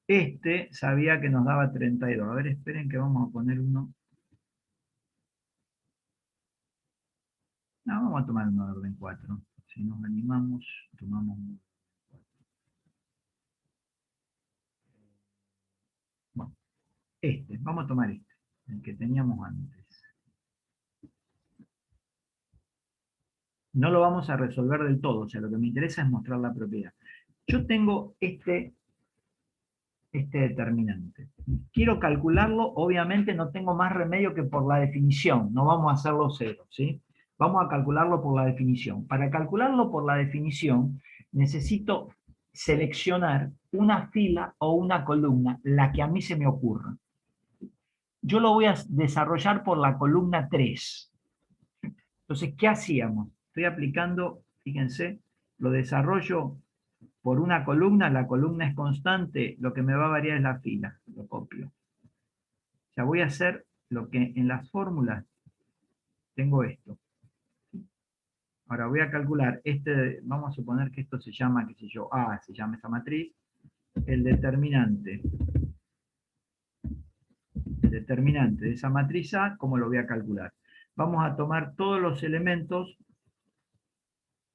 A: este sabía que nos daba 32. A ver, esperen que vamos a poner uno. No, vamos a tomar uno de orden 4. Si nos animamos, tomamos uno. Bueno, vamos a tomar este, el que teníamos antes. No lo vamos a resolver del todo, o sea, lo que me interesa es mostrar la propiedad. Yo tengo este determinante. Quiero calcularlo, obviamente no tengo más remedio que por la definición, no vamos a hacerlo 0, ¿sí? Vamos a calcularlo por la definición. Para calcularlo por la definición, necesito seleccionar una fila o una columna, la que a mí se me ocurra. Yo lo voy a desarrollar por la columna 3. Entonces, ¿qué hacíamos? Estoy aplicando, fíjense, lo desarrollo por una columna, la columna es constante, lo que me va a variar es la fila, lo copio. O sea, voy a hacer lo que en las fórmulas tengo esto. Ahora voy a calcular, vamos a suponer que esto se llama, qué sé yo, A, se llama esta matriz, el determinante de esa matriz A, ¿cómo lo voy a calcular? Vamos a tomar todos los elementos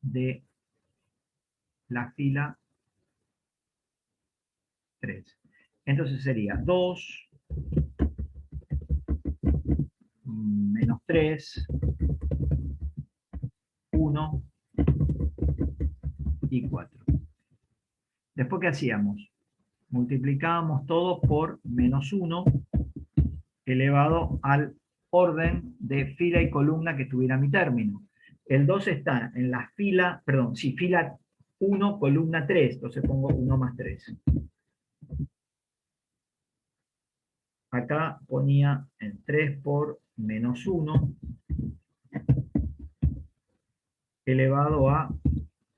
A: de la fila 3. Entonces sería 2 menos 3, 1 y 4. Después, ¿qué hacíamos? Multiplicábamos todo por menos 1 elevado al orden de fila y columna que tuviera mi término. El 2 está en la fila, perdón, sí, fila 1, columna 3, entonces pongo 1 más 3. Acá ponía en 3 por menos 1 elevado a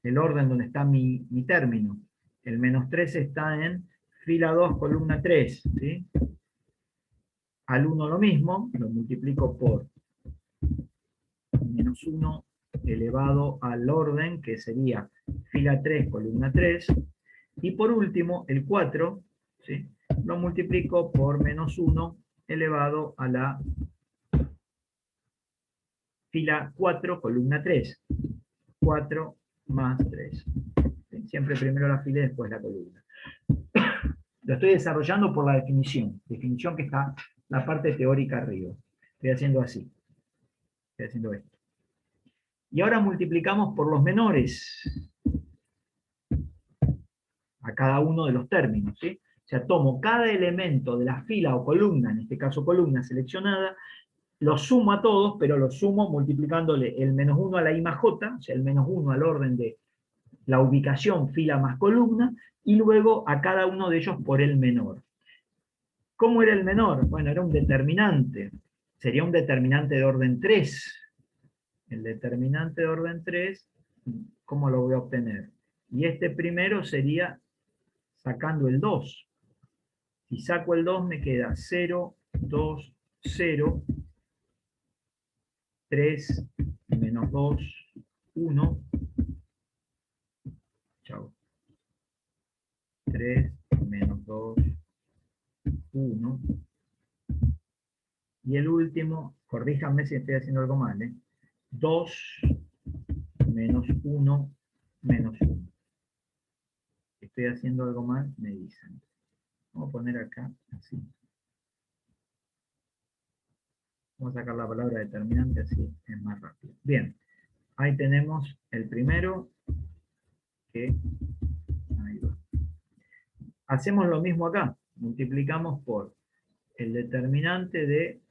A: el orden donde está mi término. El menos 3 está en fila 2, columna 3. ¿Sí? Al 1 lo mismo, lo multiplico por menos 1 elevado al orden, que sería fila 3, columna 3. Y por último, el 4, ¿sí? Lo multiplico por menos 1 elevado a la fila 4, columna 3. 4 más 3. ¿Sí? Siempre primero la fila y después la columna. Lo estoy desarrollando por la definición que está la parte teórica arriba. Estoy haciendo así. Estoy haciendo esto. Y ahora multiplicamos por los menores a cada uno de los términos, ¿sí? O sea, tomo cada elemento de la fila o columna, en este caso columna seleccionada, los sumo a todos, pero los sumo multiplicándole el menos 1 a la I más J, o sea, el menos 1 al orden de la ubicación fila más columna, y luego a cada uno de ellos por el menor. ¿Cómo era el menor? Bueno, era un determinante. Sería un determinante de orden 3. El determinante de orden 3, ¿cómo lo voy a obtener? Y este primero sería sacando el 2. Si saco el 2 me queda 0, 2, 0, 3, menos 2, 1. Chao. 3, menos 2, 1. Y el último, corríjanme si estoy haciendo algo mal, 2, menos 1, menos 1. Si estoy haciendo algo mal, me dicen. Vamos a poner acá, así. Vamos a sacar la palabra determinante, así es más rápido. Bien, ahí tenemos el primero, que ahí va. Hacemos lo mismo acá, multiplicamos por el determinante de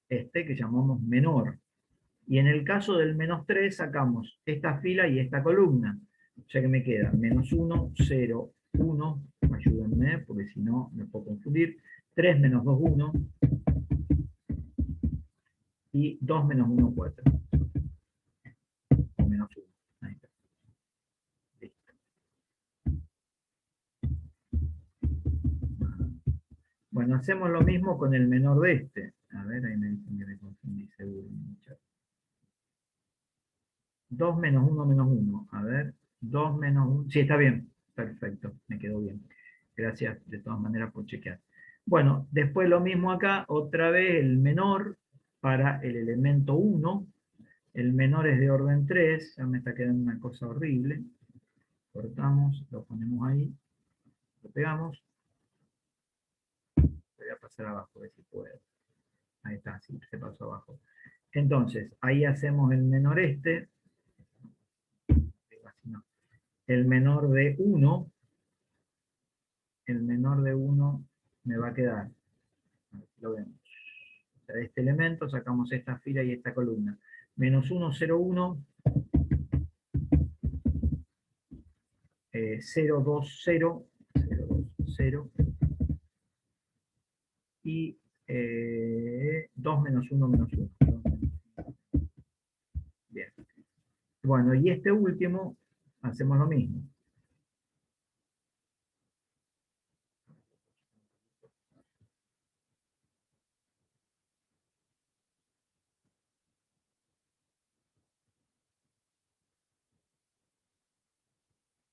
A: este que llamamos menor. Y en el caso del menos 3 sacamos esta fila y esta columna. O sea que me queda menos 1, 0, 1, ayúdenme porque si no me puedo confundir, 3 menos 2, 1, y 2 menos 1, 4. O menos 1. Ahí está. Listo. Bueno, hacemos lo mismo con el menor de este. A ver, ahí me dicen que me confundí seguro. 2 menos 1 menos 1. A ver, 2 menos 1. Sí, está bien. Perfecto, me quedó bien. Gracias de todas maneras por chequear. Bueno, después lo mismo acá, otra vez el menor para el elemento 1. El menor es de orden 3, ya me está quedando una cosa horrible. Cortamos, lo ponemos ahí, lo pegamos. Voy a pasar abajo, a ver si puedo. Ahí está, sí, se pasó abajo. Entonces, ahí hacemos el menor este. El menor de 1. El menor de 1 me va a quedar. Lo vemos. De este elemento sacamos esta fila y esta columna. Menos 1, 0, 1. 0, 2, 0. 0, 2, 0. Y 2 menos 1 menos 1. Bien. Bueno, y este último, hacemos lo mismo.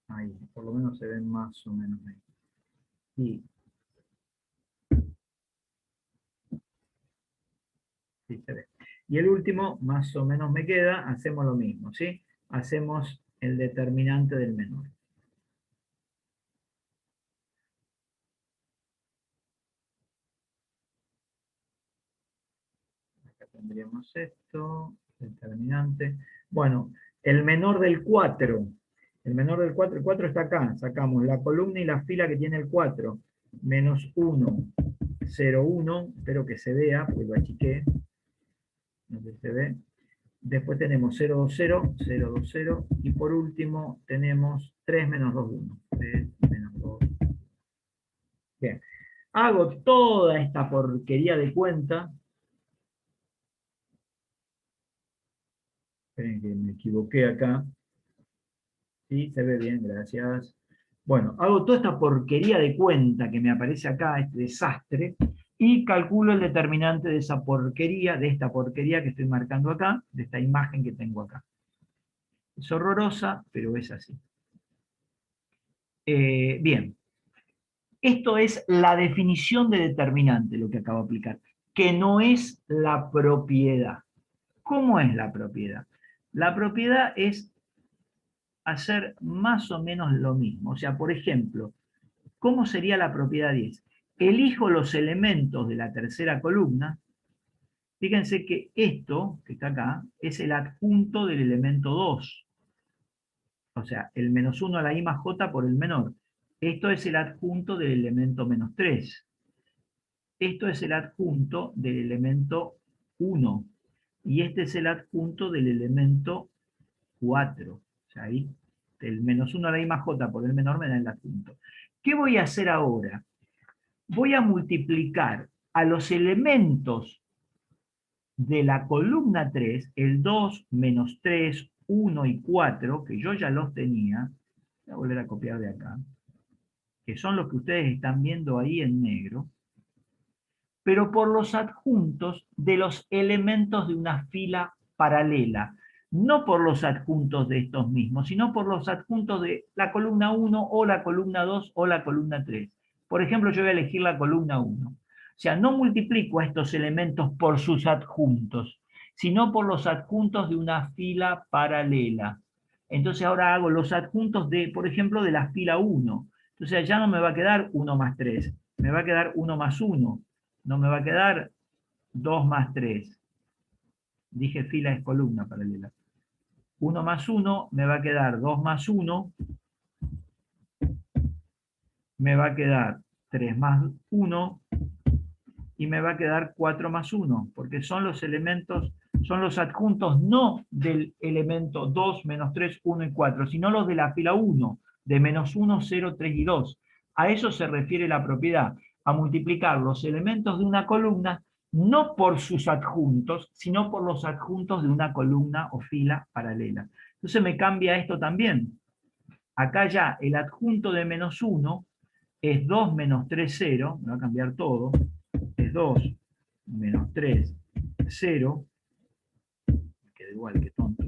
A: Ahí, por lo menos se ven más o menos ahí. Y, sí, se ve. Y el último, más o menos me queda, hacemos lo mismo, ¿sí? Hacemos el determinante del menor. Acá tendríamos esto, determinante. Bueno, el menor del 4. El menor del 4, el 4 está acá. Sacamos la columna y la fila que tiene el 4. Menos 1, 0, 1. Espero que se vea, porque lo achiqué. No sé si se ve. Después tenemos 0, 2, 0, 0, 2, 0. Y por último tenemos 3 menos 2, 1. 3 menos 2. Bien. Hago toda esta porquería de cuenta. Esperen que me equivoqué acá. Sí, se ve bien, gracias. Bueno, hago toda esta porquería de cuenta que me aparece acá, este desastre, y calculo el determinante de esa porquería, de esta porquería que estoy marcando acá, de esta imagen que tengo acá. Es horrorosa, pero es así. Bien, esto es la definición de determinante, lo que acabo de aplicar, que no es la propiedad. ¿Cómo es la propiedad? La propiedad es hacer más o menos lo mismo. O sea, por ejemplo, ¿cómo sería la propiedad 10? Elijo los elementos de la tercera columna Fíjense que esto, que está acá, es el adjunto del elemento 2. O sea, el menos 1 a la I más J por el menor. Esto es el adjunto del elemento menos 3. Esto es el adjunto del elemento 1. Y este es el adjunto del elemento 4. O sea, ahí el menos 1 a la I más J por el menor me da el adjunto. ¿Qué voy a hacer ahora? Voy a multiplicar a los elementos de la columna 3, el 2, menos 3, 1 y 4, que yo ya los tenía, voy a volver a copiar de acá, que son los que ustedes están viendo ahí en negro, pero por los adjuntos de los elementos de una fila paralela, no por los adjuntos de estos mismos, sino por los adjuntos de la columna 1 o la columna 2 o la columna 3. Por ejemplo, yo voy a elegir la columna 1. O sea, no multiplico a estos elementos por sus adjuntos, sino por los adjuntos de una fila paralela. Entonces ahora hago los adjuntos de, por ejemplo, de la fila 1. Entonces ya no me va a quedar 1 más 3, me va a quedar 1 más 1. No me va a quedar 2 más 3. Dije fila es columna paralela. 1 más 1 me va a quedar 2 más 1. Me va a quedar 3 más 1. Y me va a quedar 4 más 1. Porque son los elementos, son los adjuntos no del elemento 2, menos 3, 1 y 4, sino los de la fila 1, de menos 1, 0, 3 y 2. A eso se refiere la propiedad, a multiplicar los elementos de una columna no por sus adjuntos, sino por los adjuntos de una columna o fila paralela. Entonces me cambia esto también. Acá ya el adjunto de menos 1 es 2 menos 3, 0, me va a cambiar todo, es 2 menos 3, 0, queda igual que tonto.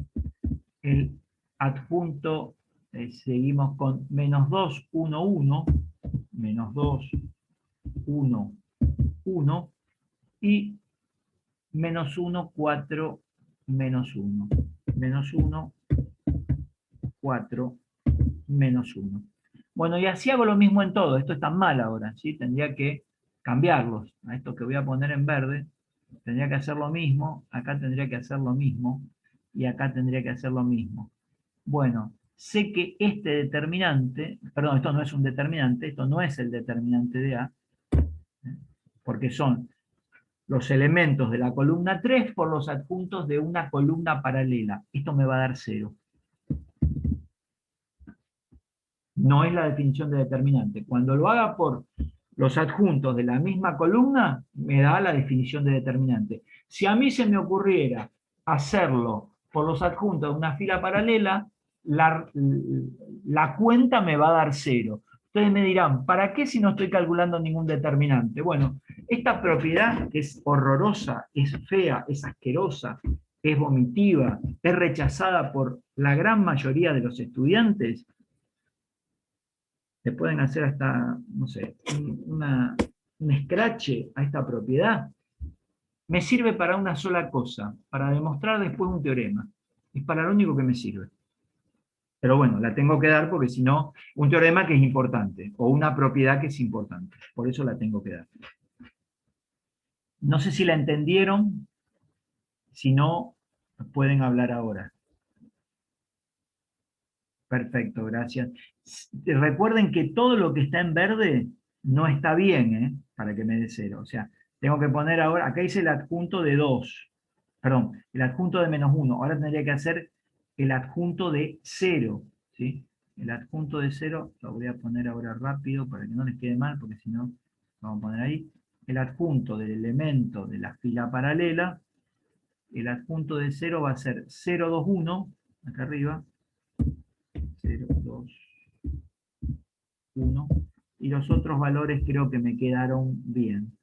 A: El adjunto, seguimos con menos 2, 1, 1, menos 2, 1, 1, y menos 1, 4, menos 1. Menos 1, 4, menos 1. Bueno, y así hago lo mismo en todo. Esto está mal ahora, ¿sí? Tendría que cambiarlos. A esto que voy a poner en verde, tendría que hacer lo mismo. Acá tendría que hacer lo mismo. Y acá tendría que hacer lo mismo. Bueno, sé que este determinante, perdón, esto no es un determinante, esto no es el determinante de A, porque son los elementos de la columna 3 por los adjuntos de una columna paralela. Esto me va a dar 0. No es la definición de determinante. Cuando lo haga por los adjuntos de la misma columna, me da la definición de determinante. Si a mí se me ocurriera hacerlo por los adjuntos de una fila paralela, la cuenta me va a dar 0. Ustedes me dirán, ¿para qué si no estoy calculando ningún determinante? Bueno, esta propiedad es horrorosa, es fea, es asquerosa, es vomitiva, es rechazada por la gran mayoría de los estudiantes, le pueden hacer hasta, no sé, un escrache a esta propiedad. Me sirve para una sola cosa, para demostrar después un teorema. Es para lo único que me sirve. Pero bueno, la tengo que dar porque si no, un teorema que es importante, o una propiedad que es importante. Por eso la tengo que dar. No sé si la entendieron, si no, pueden hablar ahora. Perfecto, gracias. Recuerden que todo lo que está en verde no está bien, para que me dé 0. O sea, tengo que poner ahora, acá hice el adjunto de 2, perdón, el adjunto de menos 1. Ahora tendría que hacer el adjunto de 0, ¿sí? El adjunto de 0 lo voy a poner ahora rápido para que no les quede mal, porque si no, vamos a poner ahí. El adjunto del elemento de la fila paralela, el adjunto de 0 va a ser 0, 2, 1, acá arriba, 0, 2, 1, y los otros valores creo que me quedaron bien.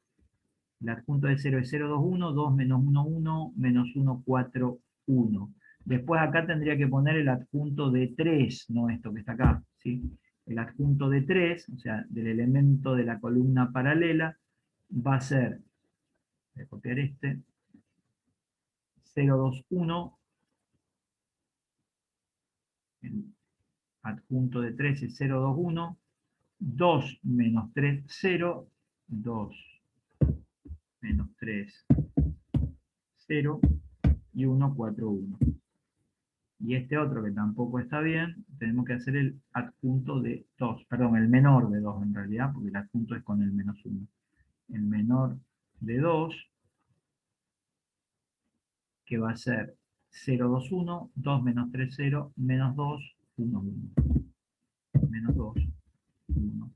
A: El adjunto de 0 es 0, 2, 1, 2 menos 1, 1, menos 1, 4, 1. Después acá tendría que poner el adjunto de 3, no esto que está acá, ¿sí? El adjunto de 3, o sea, del elemento de la columna paralela, va a ser, voy a copiar este, 0, 2, 1, el adjunto de 3 es 0, 2, 1, 2 menos 3, 0, 2 menos 3, 0 y 1, 4, 1. Y este otro que tampoco está bien, tenemos que hacer el adjunto de 2, perdón, el menor de 2 en realidad, porque el adjunto es con el menos 1. El menor de 2, que va a ser 0, 2, 1, 2 menos 3, 0, menos 2, 1, 1. Menos 2, 1.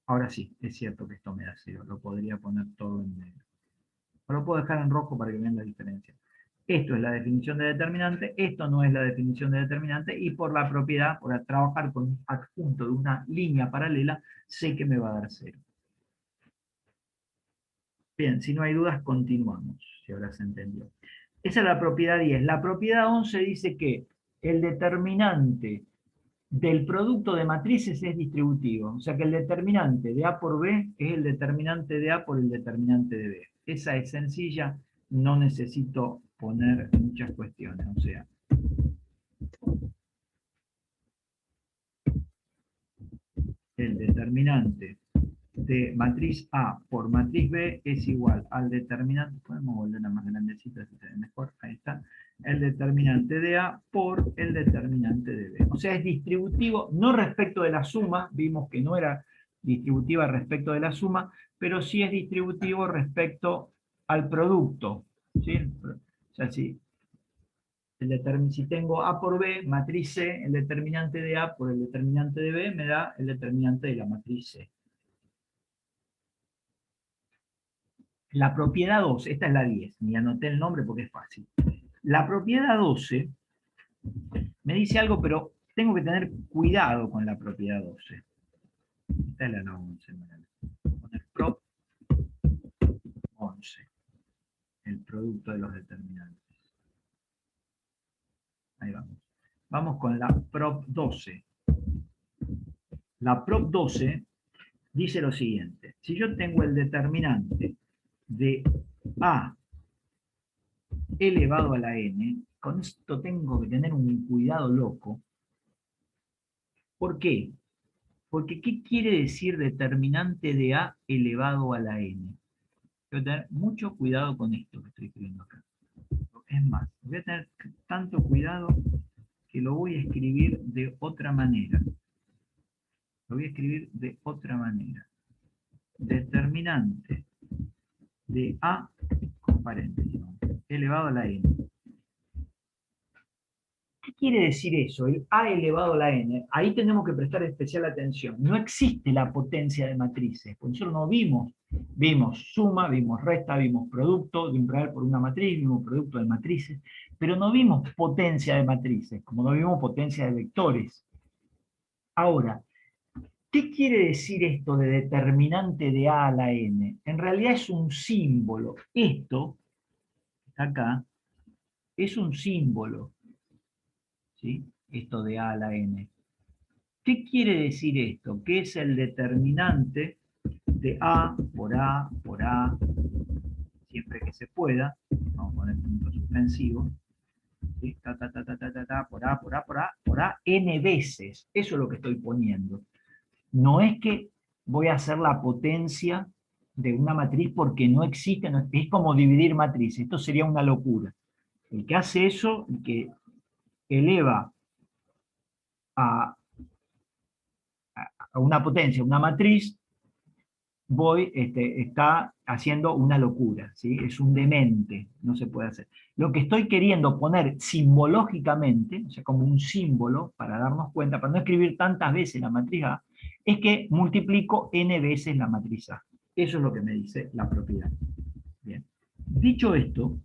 A: Ahora sí, es cierto que esto me da 0, lo podría poner todo en negro. O lo puedo dejar en rojo para que vean la diferencia. Esto es la definición de determinante, esto no es la definición de determinante, y por la propiedad, por trabajar con un adjunto de una línea paralela, sé que me va a dar 0. Bien, si no hay dudas, continuamos, si ahora se entendió. Esa es la propiedad 10. La propiedad 11 dice que el determinante del producto de matrices es distributivo. O sea que el determinante de A por B es el determinante de A por el determinante de B. Esa es sencilla, no necesito poner muchas cuestiones. O sea, el determinante de matriz A por matriz B es igual al determinante, podemos volverla más grandecita si se ve mejor, ahí está, el determinante de A por el determinante de B. O sea, es distributivo, no respecto de la suma, vimos que no era distributiva respecto de la suma, pero sí es distributivo respecto al producto. ¿Sí? O sea, si tengo A por B, matriz C, el determinante de A por el determinante de B me da el determinante de la matriz C. La propiedad 12, esta es la 10, ni anoté el nombre porque es fácil. La propiedad 12 me dice algo, pero tengo que tener cuidado con la propiedad 12. Esta es la 11. Poner prop 11, el producto de los determinantes. Ahí vamos. Vamos con la prop 12. La prop 12 dice lo siguiente. Si yo tengo el determinante de A elevado a la n, con esto tengo que tener un cuidado loco. ¿Por qué? Porque ¿qué quiere decir determinante de A elevado a la n? Voy a tener mucho cuidado con esto que estoy escribiendo acá. Es más, voy a tener tanto cuidado que lo voy a escribir de otra manera. Lo voy a escribir de otra manera. Determinante de A con paréntesis, elevado a la n. ¿Qué quiere decir eso? El A elevado a la n. Ahí tenemos que prestar especial atención. No existe la potencia de matrices. Por nosotros no vimos suma, vimos resta, vimos producto de un real por una matriz, vimos producto de matrices, pero no vimos potencia de matrices, como no vimos potencia de vectores. Ahora, ¿qué quiere decir esto de determinante de A a la n? En realidad es un símbolo. Esto, acá, es un símbolo. ¿Sí? Esto de A a la n. ¿Qué quiere decir esto? Que es el determinante de A por A por A, siempre que se pueda. Vamos a poner puntos suspensivos. ¿Sí? Por A, por A, por A, por A, n veces. Eso es lo que estoy poniendo. No es que voy a hacer la potencia de una matriz porque no existe, es como dividir matrices. Esto sería una locura. El que hace eso, el que eleva a una potencia, una matriz, está haciendo una locura, ¿sí? Es un demente, no se puede hacer. Lo que estoy queriendo poner simbológicamente, o sea, como un símbolo, para darnos cuenta, para no escribir tantas veces la matriz A, es que multiplico n veces la matriz A. Eso es lo que me dice la propiedad. Bien. Dicho esto,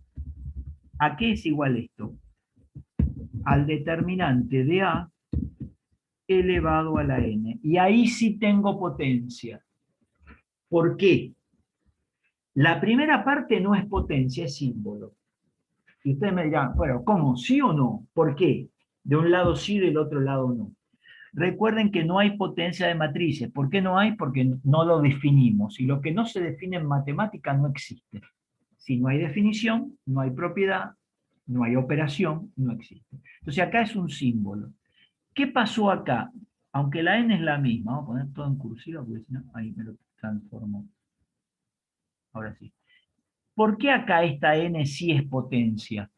A: ¿a qué es igual esto? Al determinante de A elevado a la n. Y ahí sí tengo potencia. ¿Por qué? La primera parte no es potencia, es símbolo. Y ustedes me dirán, bueno, ¿cómo? ¿Sí o no? ¿Por qué? De un lado sí, del otro lado no. Recuerden que no hay potencia de matrices. ¿Por qué no hay? Porque no lo definimos. Y lo que no se define en matemática no existe. Si no hay definición, no hay propiedad, no hay operación, no existe. Entonces acá es un símbolo. ¿Qué pasó acá? Aunque la n es la misma, vamos a poner todo en cursiva porque si no, ahí me lo transformo. Ahora sí. ¿Por qué acá esta n sí es potencia?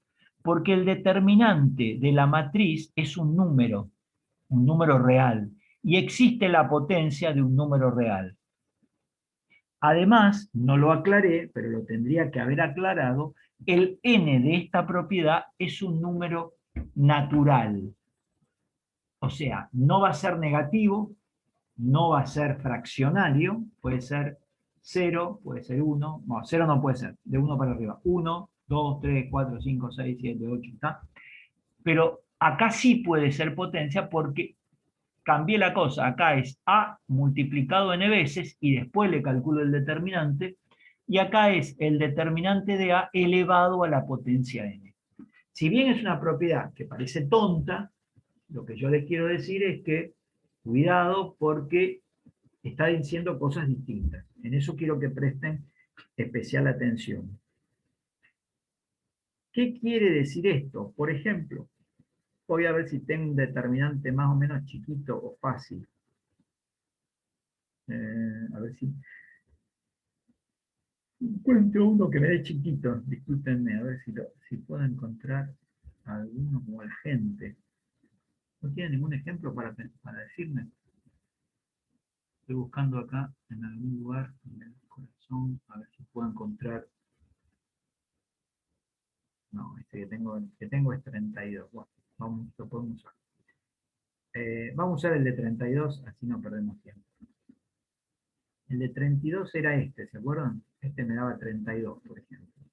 A: Porque el determinante de la matriz es un número real, y existe la potencia de un número real. Además, no lo aclaré, pero lo tendría que haber aclarado, el n de esta propiedad es un número natural. O sea, no va a ser negativo, no va a ser fraccionario, puede ser 0, puede ser 1, no, 0 no puede ser, de 1 para arriba, 1, 2, 3, 4, 5, 6, 7, 8, ¿está? Pero acá sí puede ser potencia porque cambié la cosa, acá es A multiplicado n veces y después le calculo el determinante, y acá es el determinante de A elevado a la potencia n. Si bien es una propiedad que parece tonta, lo que yo les quiero decir es que cuidado porque está diciendo cosas distintas. En eso quiero que presten especial atención. ¿Qué quiere decir esto? Por ejemplo, voy a ver si tengo un determinante más o menos chiquito o fácil. A ver si encuentro uno que me dé chiquito. Discúlpenme, a ver si puedo encontrar alguno como el gente. ¿No tiene ningún ejemplo para decirme? Estoy buscando acá en algún lugar en el corazón, a ver si puedo encontrar. No, este que tengo es 32. Bueno, lo podemos usar. Vamos a usar el de 32, así no perdemos tiempo. El de 32 era este, ¿se acuerdan? Este me daba 32, por ejemplo.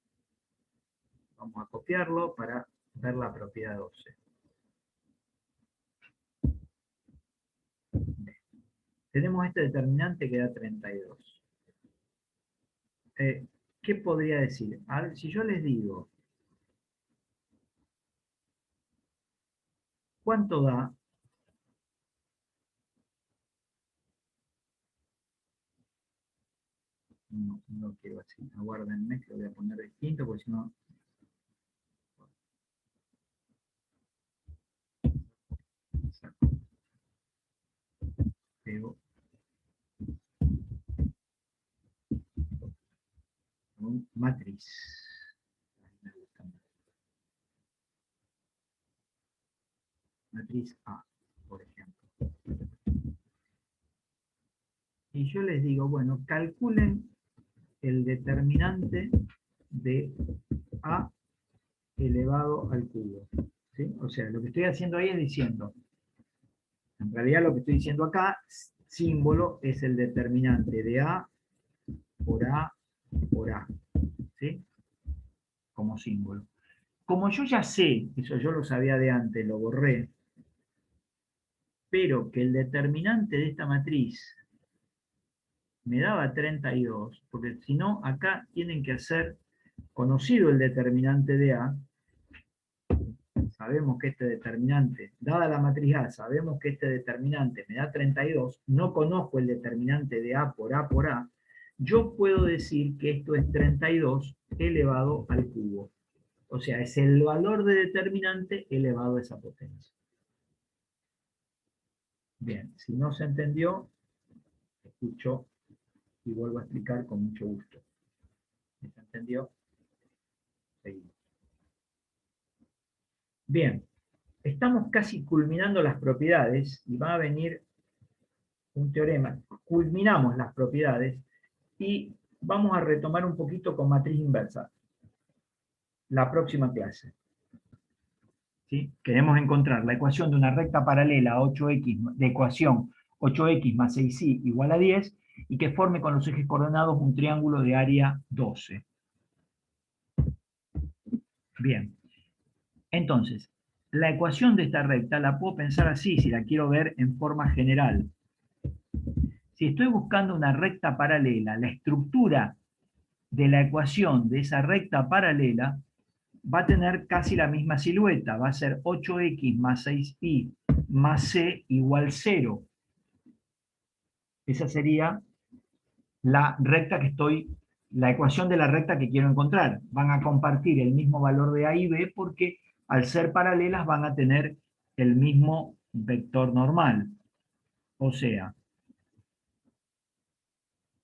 A: Vamos a copiarlo para ver la propiedad 12. Tenemos este determinante que da 32. ¿Qué podría decir? A ver, si yo les digo, ¿cuánto da? No, no lo quiero así. Aguárdenme que lo voy a poner distinto, porque si no... Pego un matriz. Me gusta más. Matriz A, por ejemplo. Y yo les digo, bueno, calculen el determinante de A elevado al cubo. ¿Sí? O sea, lo que estoy haciendo ahí es diciendo, en realidad lo que estoy diciendo acá, símbolo es el determinante de A por A por A. ¿Sí? Como símbolo. Como yo ya sé, eso yo lo sabía de antes, lo borré, pero que el determinante de esta matriz me daba 32, porque si no, acá tienen que hacer conocido el determinante de A, sabemos que este determinante, dada la matriz A, sabemos que este determinante me da 32, no conozco el determinante de A por A por A, yo puedo decir que esto es 32 elevado al cubo. O sea, es el valor de determinante elevado a esa potencia. Bien, si no se entendió, escucho y vuelvo a explicar con mucho gusto. ¿Se entendió? Seguimos. Bien, estamos casi culminando las propiedades y va a venir un teorema. Culminamos las propiedades y vamos a retomar un poquito con matriz inversa la próxima clase. ¿Sí? Queremos encontrar la ecuación de una recta paralela a 8x, de ecuación 8x más 6y igual a 10 y que forme con los ejes coordenados un triángulo de área 12. Bien, entonces, la ecuación de esta recta la puedo pensar así, si la quiero ver en forma general. Si estoy buscando una recta paralela, la estructura de la ecuación de esa recta paralela va a tener casi la misma silueta, va a ser 8x más 6y más c igual 0. Esa sería la recta que la ecuación de la recta que quiero encontrar. Van a compartir el mismo valor de A y B porque al ser paralelas van a tener el mismo vector normal. O sea,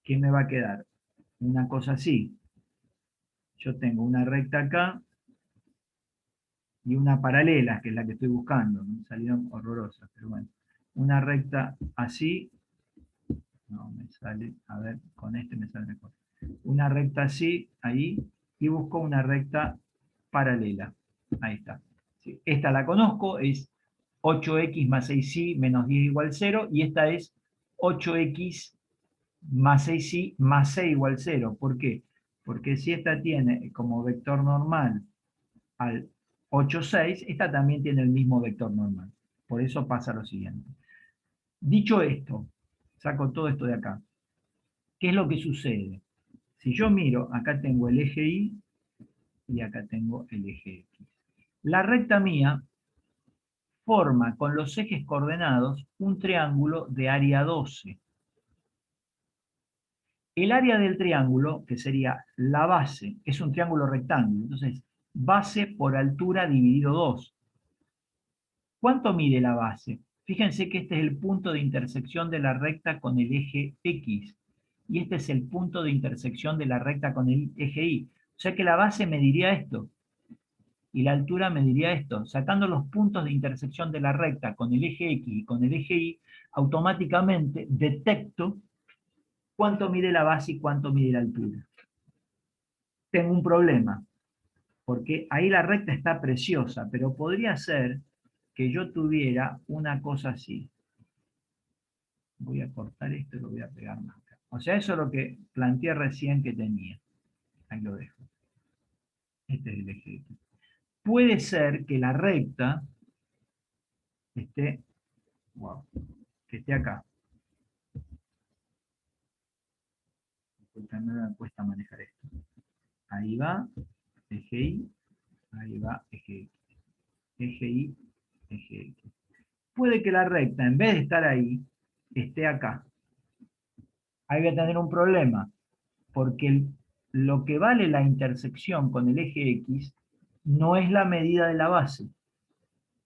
A: ¿qué me va a quedar? Una cosa así. yo tengo una recta acá y una paralela, que es la que estoy buscando. Me salieron horrorosas, pero bueno. Una recta así, no me sale, a ver, con este me sale mejor. Una recta así, ahí, y busco una recta paralela. Ahí está. Sí, esta la conozco, es 8x más 6y menos 10 igual 0, y esta es 8x más 6y más c igual 0. ¿Por qué? Porque si esta tiene como vector normal al 8, 6, esta también tiene el mismo vector normal. Por eso pasa lo siguiente. Dicho esto, saco todo esto de acá. ¿Qué es lo que sucede? Si yo miro, acá tengo el eje Y y acá tengo el eje X. La recta mía forma con los ejes coordenados un triángulo de área 12. El área del triángulo, que sería la base, es un triángulo rectángulo, entonces base por altura dividido 2. ¿Cuánto mide la base? Fíjense que este es el punto de intersección de la recta con el eje X, y este es el punto de intersección de la recta con el eje Y. O sea que la base mediría esto, y la altura mediría esto. Sacando los puntos de intersección de la recta con el eje X y con el eje Y, automáticamente detecto cuánto mide la base y cuánto mide la altura. Tengo un problema, porque ahí la recta está preciosa, pero podría ser que yo tuviera una cosa así. Voy a cortar esto y lo voy a pegar más acá. O sea, eso es lo que planteé recién que tenía. Ahí lo dejo. Este es el eje X. Puede ser que la recta esté, wow, que esté acá. Porque me cuesta manejar esto. Ahí va, eje Y, ahí va, eje X. Eje Y, eje X. Puede que la recta, en vez de estar ahí, esté acá. Ahí voy a tener un problema, porque lo que vale la intersección con el eje X no es la medida de la base,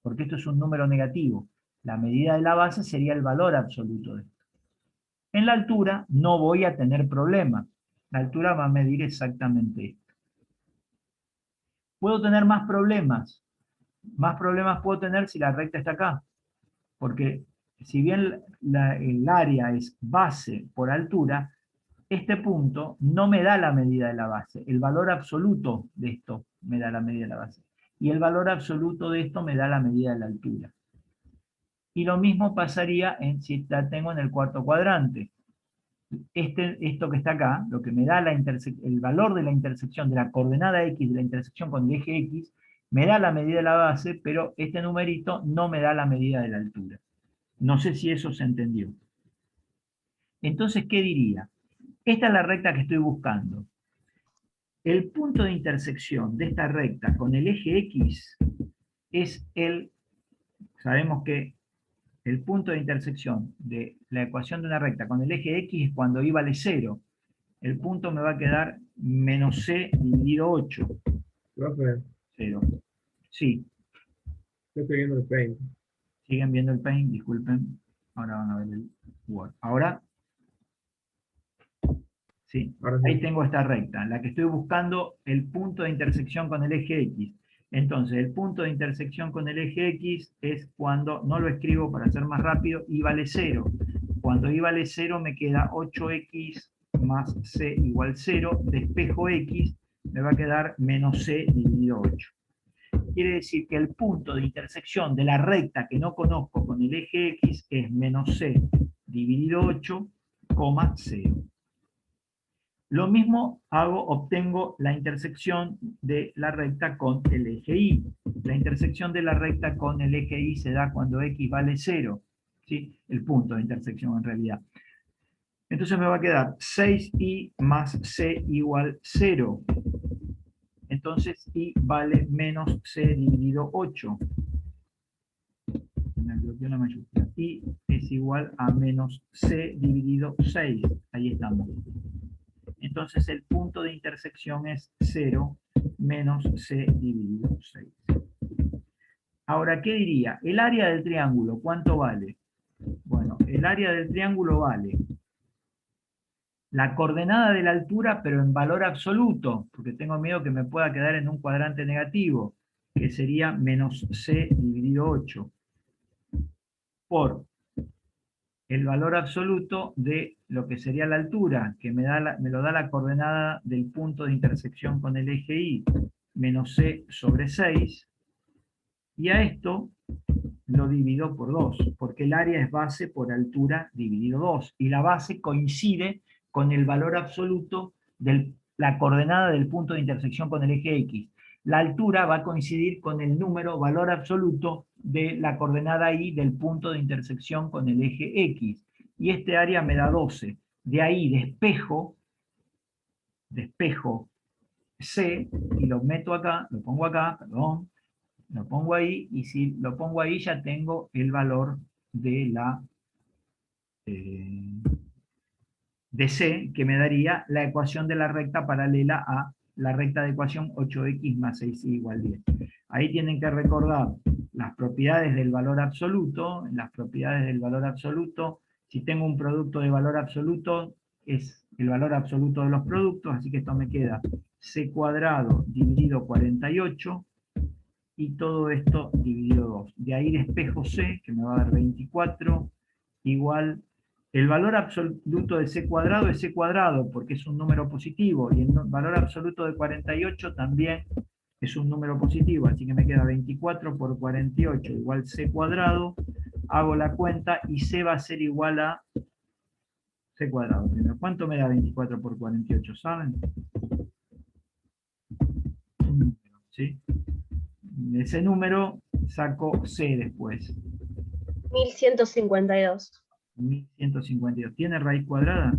A: porque esto es un número negativo. La medida de la base sería el valor absoluto de esto. En la altura no voy a tener problema. La altura va a medir exactamente esto. Puedo tener más problemas. Más problemas puedo tener si la recta está acá. Porque si bien el área es base por altura, este punto no me da la medida de la base. El valor absoluto de esto me da la medida de la base. Y el valor absoluto de esto me da la medida de la altura. Y lo mismo pasaría si la tengo en el cuarto cuadrante. Esto que está acá, lo que me da el valor de la intersección de la coordenada X de la intersección con el eje X, me da la medida de la base, pero este numerito no me da la medida de la altura. No sé si eso se entendió. Entonces, ¿qué diría? Esta es la recta que estoy buscando. El punto de intersección de esta recta con el eje X es sabemos que el punto de intersección de la ecuación de una recta con el eje X es cuando y vale 0. El punto me va a quedar menos c dividido 8.
B: Profe,
A: 0. Sí,
B: yo estoy viendo el Paint.
A: siguen viendo el Paint, disculpen. Ahora van a ver el Word. Ahora, sí,
B: Ahora
A: ahí
B: sí.
A: tengo esta recta, en la que estoy buscando el punto de intersección con el eje X. Entonces, el punto de intersección con el eje X es cuando, no lo escribo para hacer más rápido, y vale 0. Cuando y vale 0 me queda 8x más c igual 0, despejo x, me va a quedar menos c dividido 8. Quiere decir que el punto de intersección de la recta que no conozco con el eje X es menos c dividido 8, 0. Lo mismo obtengo la intersección de la recta con el eje Y. La intersección de la recta con el eje Y se da cuando X vale 0. ¿Sí? El punto de intersección en realidad. Entonces me va a quedar 6y más c igual 0. Entonces y vale menos c dividido 8. Me bloqueó la mayúscula. Y es igual a menos c dividido 6. Ahí estamos. Entonces el punto de intersección es 0 menos c dividido 6. Ahora, ¿qué diría? El área del triángulo, ¿cuánto vale? Bueno, el área del triángulo vale la coordenada de la altura, pero en valor absoluto, porque tengo miedo que me pueda quedar en un cuadrante negativo, que sería menos c dividido 8, por el valor absoluto de lo que sería la altura, que me lo da la coordenada del punto de intersección con el eje Y, menos c sobre 6, y a esto lo divido por 2, porque el área es base por altura dividido 2, y la base coincide con el valor absoluto de la coordenada del punto de intersección con el eje X. La altura va a coincidir con el número valor absoluto de la coordenada Y del punto de intersección con el eje X. Y este área me da 12. De ahí despejo C y lo meto acá, lo pongo acá, perdón, lo pongo ahí, y si lo pongo ahí ya tengo el valor de la de C, que me daría la ecuación de la recta paralela a la recta de ecuación 8x más 6y igual 10. Ahí tienen que recordar las propiedades del valor absoluto. Las propiedades del valor absoluto, si tengo un producto de valor absoluto, es el valor absoluto de los productos, así que esto me queda c cuadrado dividido 48, y todo esto dividido 2. De ahí despejo c, que me va a dar 24, igual, el valor absoluto de c cuadrado es c cuadrado, porque es un número positivo, y el valor absoluto de 48 también es un número positivo, así que me queda 24 por 48 igual c cuadrado, hago la cuenta, y c va a ser igual a c cuadrado. Primero, ¿cuánto me da 24 por 48? ¿Saben? Un número, ¿sí? De ese número saco c después.
C: 1152.
A: 1152. ¿Tiene raíz cuadrada?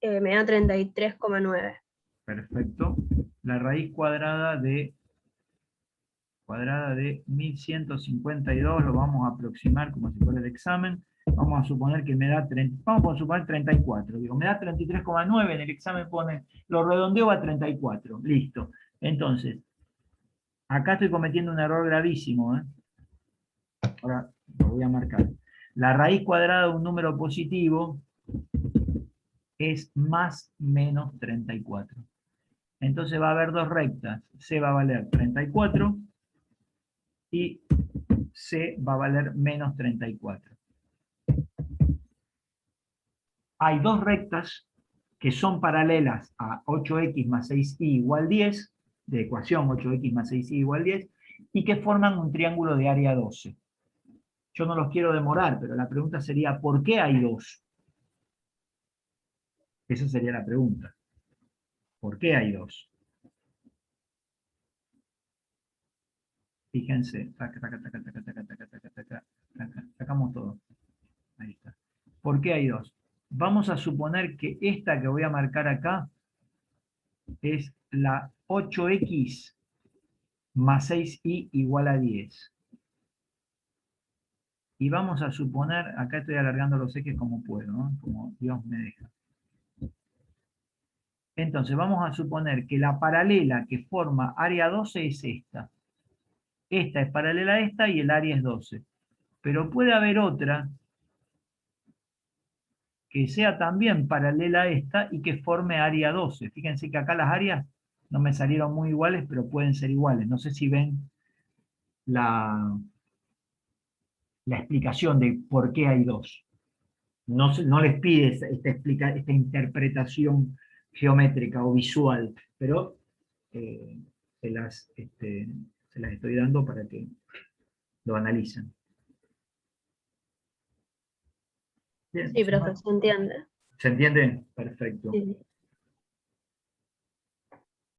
C: Me da 33,9.
A: Perfecto. La raíz cuadrada de 1152 lo vamos a aproximar como si fuera el examen. Vamos a suponer que me da 34. Digo, me da 33,9, en el examen pone, lo redondeo a 34. Listo. Entonces, acá estoy cometiendo un error gravísimo, ¿eh? Ahora lo voy a marcar. La raíz cuadrada de un número positivo es más menos 34. Entonces va a haber dos rectas. C va a valer 34 y C va a valer menos 34. Hay dos rectas que son paralelas a 8x más 6y igual 10, de ecuación 8x más 6y igual 10, y que forman un triángulo de área 12. Yo no los quiero demorar, pero la pregunta sería, ¿por qué hay dos? Esa sería la pregunta. ¿Por qué hay dos? Fíjense, sacamos todo. Ahí está. ¿Por qué hay dos? Vamos a suponer que esta que voy a marcar acá es la 8x más 6y igual a 10. Y vamos a suponer, acá estoy alargando los ejes como puedo, ¿no? Como Dios me deja. Entonces vamos a suponer que la paralela que forma área 12 es esta. Esta es paralela a esta y el área es 12. Pero puede haber otra que sea también paralela a esta y que forme área 12. Fíjense que acá las áreas no me salieron muy iguales, pero pueden ser iguales. No sé si ven la explicación de por qué hay dos. No les pide esta interpretación geométrica o visual, pero se las estoy dando para que lo analicen. Bien,
C: Sí, profe, se entiende.
A: ¿se entiende? Perfecto.
C: Sí.